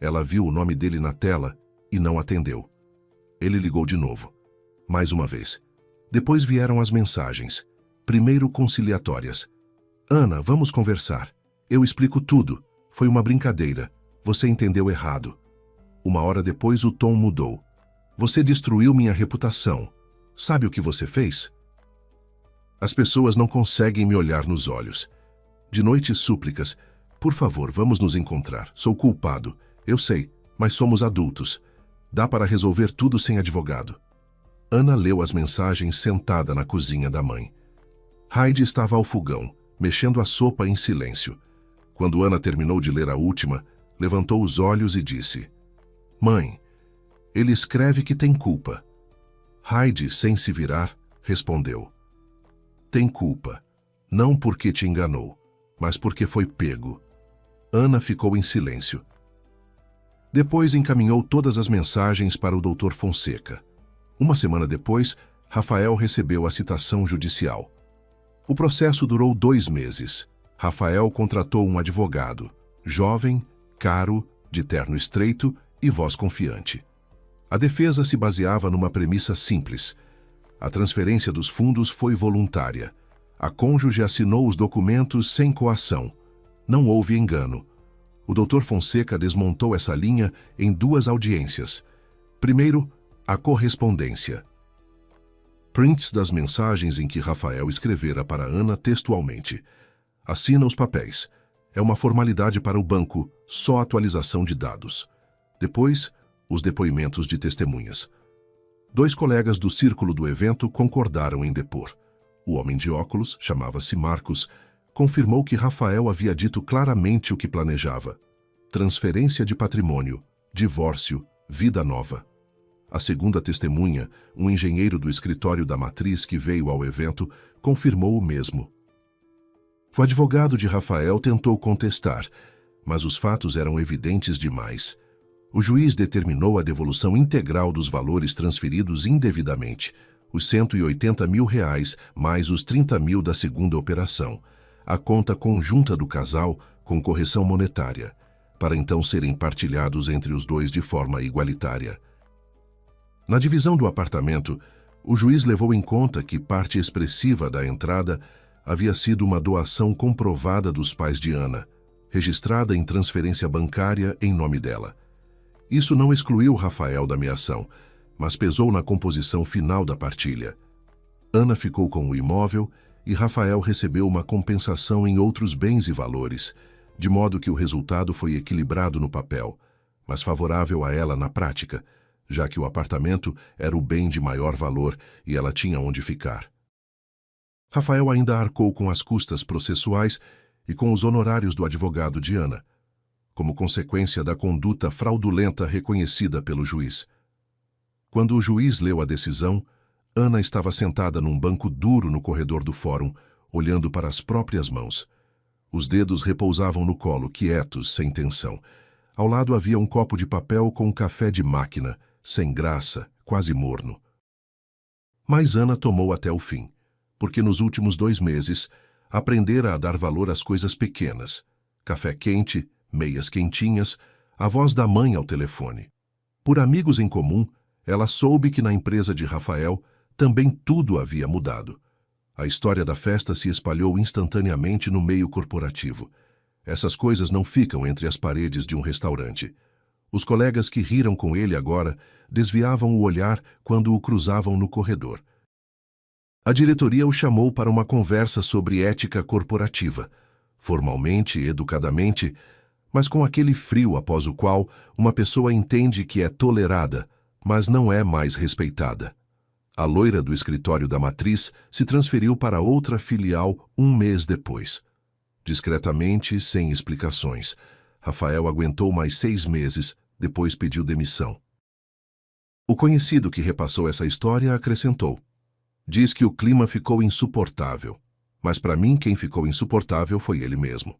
Ela viu o nome dele na tela e não atendeu. Ele ligou de novo. Mais uma vez. Depois vieram as mensagens. Primeiro conciliatórias. Ana, vamos conversar. Eu explico tudo. Foi uma brincadeira. Você entendeu errado. 1 hora depois o tom mudou. Você destruiu minha reputação. Sabe o que você fez? As pessoas não conseguem me olhar nos olhos. De noite, súplicas. Por favor, vamos nos encontrar. Sou culpado. Eu sei, mas somos adultos. Dá para resolver tudo sem advogado. Ana leu as mensagens sentada na cozinha da mãe. Heidi estava ao fogão, mexendo a sopa em silêncio. Quando Ana terminou de ler a última, levantou os olhos e disse: Mãe, ele escreve que tem culpa. Heidi, sem se virar, respondeu: Tem culpa, não porque te enganou, mas porque foi pego. Ana ficou em silêncio. Depois encaminhou todas as mensagens para o Dr. Fonseca. 1 semana depois, Rafael recebeu a citação judicial. O processo durou 2 meses. Rafael contratou um advogado, jovem, caro, de terno estreito e voz confiante. A defesa se baseava numa premissa simples. A transferência dos fundos foi voluntária. A cônjuge assinou os documentos sem coação. Não houve engano. O Dr. Fonseca desmontou essa linha em 2 audiências. Primeiro, a correspondência. Prints das mensagens em que Rafael escrevera para Ana textualmente. Assina os papéis. É uma formalidade para o banco, só atualização de dados. Depois, os depoimentos de testemunhas. 2 colegas do círculo do evento concordaram em depor. O homem de óculos, chamava-se Marcos, confirmou que Rafael havia dito claramente o que planejava. Transferência de patrimônio, divórcio, vida nova. A segunda testemunha, um engenheiro do escritório da matriz que veio ao evento, confirmou o mesmo. O advogado de Rafael tentou contestar, mas os fatos eram evidentes demais. O juiz determinou a devolução integral dos valores transferidos indevidamente, os R$180 mil mais os 30 mil da segunda operação, a conta conjunta do casal com correção monetária, para então serem partilhados entre os dois de forma igualitária. Na divisão do apartamento, o juiz levou em conta que parte expressiva da entrada havia sido uma doação comprovada dos pais de Ana, registrada em transferência bancária em nome dela. Isso não excluiu Rafael da meação, mas pesou na composição final da partilha. Ana ficou com o imóvel e Rafael recebeu uma compensação em outros bens e valores, de modo que o resultado foi equilibrado no papel, mas favorável a ela na prática, já que o apartamento era o bem de maior valor e ela tinha onde ficar. Rafael ainda arcou com as custas processuais e com os honorários do advogado de Ana, como consequência da conduta fraudulenta reconhecida pelo juiz. Quando o juiz leu a decisão, Ana estava sentada num banco duro no corredor do fórum, olhando para as próprias mãos. Os dedos repousavam no colo, quietos, sem tensão. Ao lado havia um copo de papel com um café de máquina, sem graça, quase morno. Mas Ana tomou até o fim, porque nos últimos 2 meses aprendera a dar valor às coisas pequenas. Café quente, meias quentinhas, a voz da mãe ao telefone. Por amigos em comum, ela soube que na empresa de Rafael também tudo havia mudado. A história da festa se espalhou instantaneamente no meio corporativo. Essas coisas não ficam entre as paredes de um restaurante. Os colegas que riram com ele agora desviavam o olhar quando o cruzavam no corredor. A diretoria o chamou para uma conversa sobre ética corporativa, formalmente, educadamente, mas com aquele frio após o qual uma pessoa entende que é tolerada, mas não é mais respeitada. A loira do escritório da matriz se transferiu para outra filial 1 mês depois. Discretamente, sem explicações, Rafael aguentou mais 6 meses, depois pediu demissão. O conhecido que repassou essa história acrescentou: diz que o clima ficou insuportável, mas para mim quem ficou insuportável foi ele mesmo.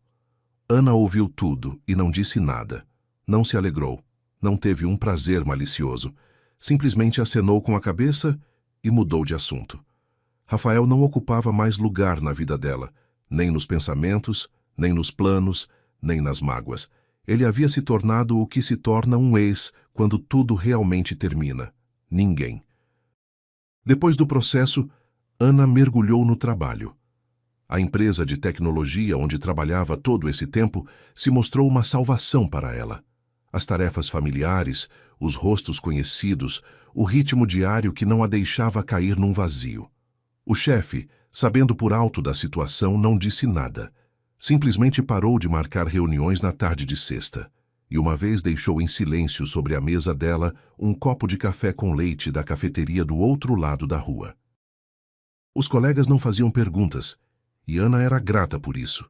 Ana ouviu tudo e não disse nada. Não se alegrou, não teve um prazer malicioso. Simplesmente acenou com a cabeça e mudou de assunto. Rafael não ocupava mais lugar na vida dela, nem nos pensamentos, nem nos planos, nem nas mágoas. Ele havia se tornado o que se torna um ex quando tudo realmente termina: ninguém. Depois do processo, Ana mergulhou no trabalho. A empresa de tecnologia onde trabalhava todo esse tempo se mostrou uma salvação para ela. As tarefas familiares, os rostos conhecidos, o ritmo diário que não a deixava cair num vazio. O chefe, sabendo por alto da situação, não disse nada. Simplesmente parou de marcar reuniões na tarde de sexta, e uma vez deixou em silêncio sobre a mesa dela um copo de café com leite da cafeteria do outro lado da rua. Os colegas não faziam perguntas, e Ana era grata por isso.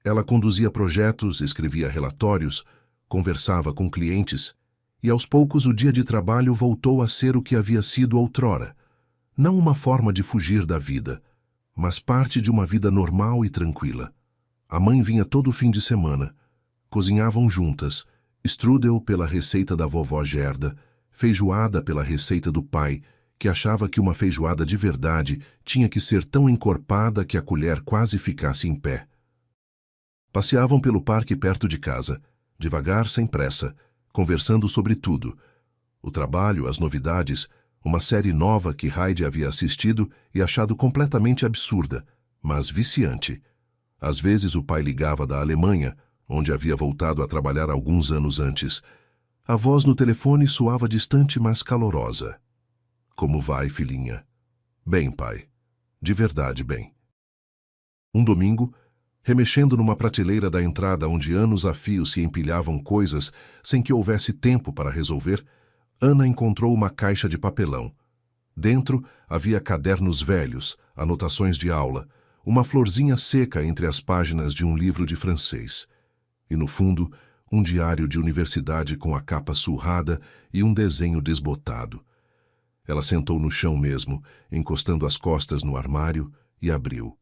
Ela conduzia projetos, escrevia relatórios, conversava com clientes, e aos poucos o dia de trabalho voltou a ser o que havia sido outrora. Não uma forma de fugir da vida, mas parte de uma vida normal e tranquila. A mãe vinha todo fim de semana. Cozinhavam juntas, strudel pela receita da vovó Gerda, feijoada pela receita do pai, que achava que uma feijoada de verdade tinha que ser tão encorpada que a colher quase ficasse em pé. Passeavam pelo parque perto de casa, devagar, sem pressa, conversando sobre tudo: o trabalho, as novidades, uma série nova que Heidi havia assistido e achado completamente absurda, mas viciante. Às vezes o pai ligava da Alemanha, onde havia voltado a trabalhar alguns anos antes. A voz no telefone soava distante, mas calorosa. Como vai, filhinha? Bem, pai. De verdade, bem. Um domingo, remexendo numa prateleira da entrada onde anos a fio se empilhavam coisas sem que houvesse tempo para resolver, Ana encontrou uma caixa de papelão. Dentro havia cadernos velhos, anotações de aula, uma florzinha seca entre as páginas de um livro de francês. E no fundo, um diário de universidade com a capa surrada e um desenho desbotado. Ela sentou no chão mesmo, encostando as costas no armário, e abriu.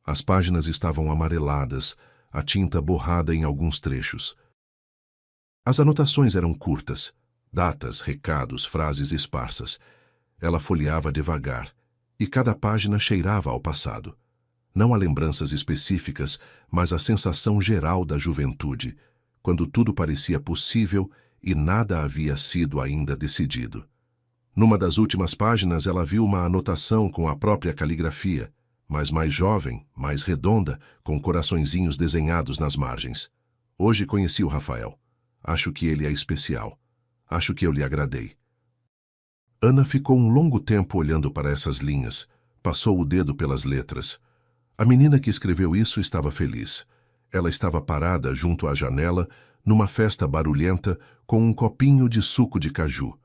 As páginas estavam amareladas, a tinta borrada em alguns trechos. As anotações eram curtas, datas, recados, frases esparsas. Ela folheava devagar, e cada página cheirava ao passado. Não a lembranças específicas, mas a sensação geral da juventude, quando tudo parecia possível e nada havia sido ainda decidido. Numa das últimas páginas, ela viu uma anotação com a própria caligrafia, mas mais jovem, mais redonda, com coraçõezinhos desenhados nas margens. Hoje conheci o Rafael. Acho que ele é especial. Acho que eu lhe agradei. Ana ficou um longo tempo olhando para essas linhas. Passou o dedo pelas letras. A menina que escreveu isso estava feliz. Ela estava parada junto à janela, numa festa barulhenta, com um copinho de suco de caju.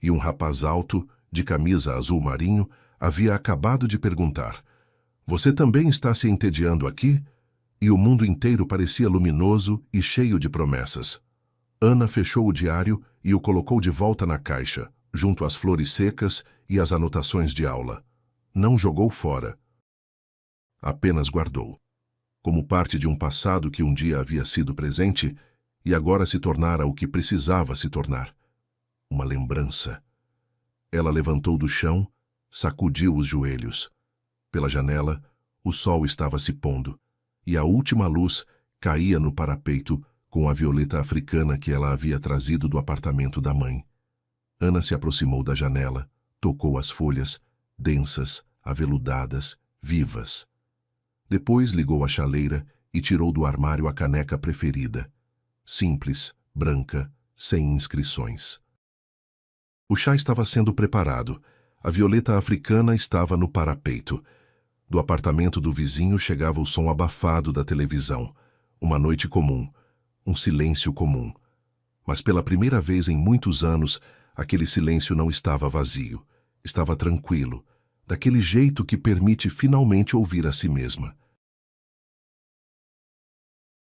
E um rapaz alto, de camisa azul marinho, havia acabado de perguntar: "Você também está se entediando aqui?" E o mundo inteiro parecia luminoso e cheio de promessas. Ana fechou o diário e o colocou de volta na caixa, junto às flores secas e às anotações de aula. Não jogou fora. Apenas guardou. Como parte de um passado que um dia havia sido presente e agora se tornara o que precisava se tornar. Uma lembrança. Ela levantou do chão, sacudiu os joelhos. Pela janela, o sol estava se pondo, e a última luz caía no parapeito com a violeta africana que ela havia trazido do apartamento da mãe. Ana se aproximou da janela, tocou as folhas, densas, aveludadas, vivas. Depois ligou a chaleira e tirou do armário a caneca preferida. Simples, branca, sem inscrições. O chá estava sendo preparado. A violeta africana estava no parapeito. Do apartamento do vizinho chegava o som abafado da televisão. Uma noite comum. Um silêncio comum. Mas pela primeira vez em muitos anos, aquele silêncio não estava vazio. Estava tranquilo, daquele jeito que permite finalmente ouvir a si mesma.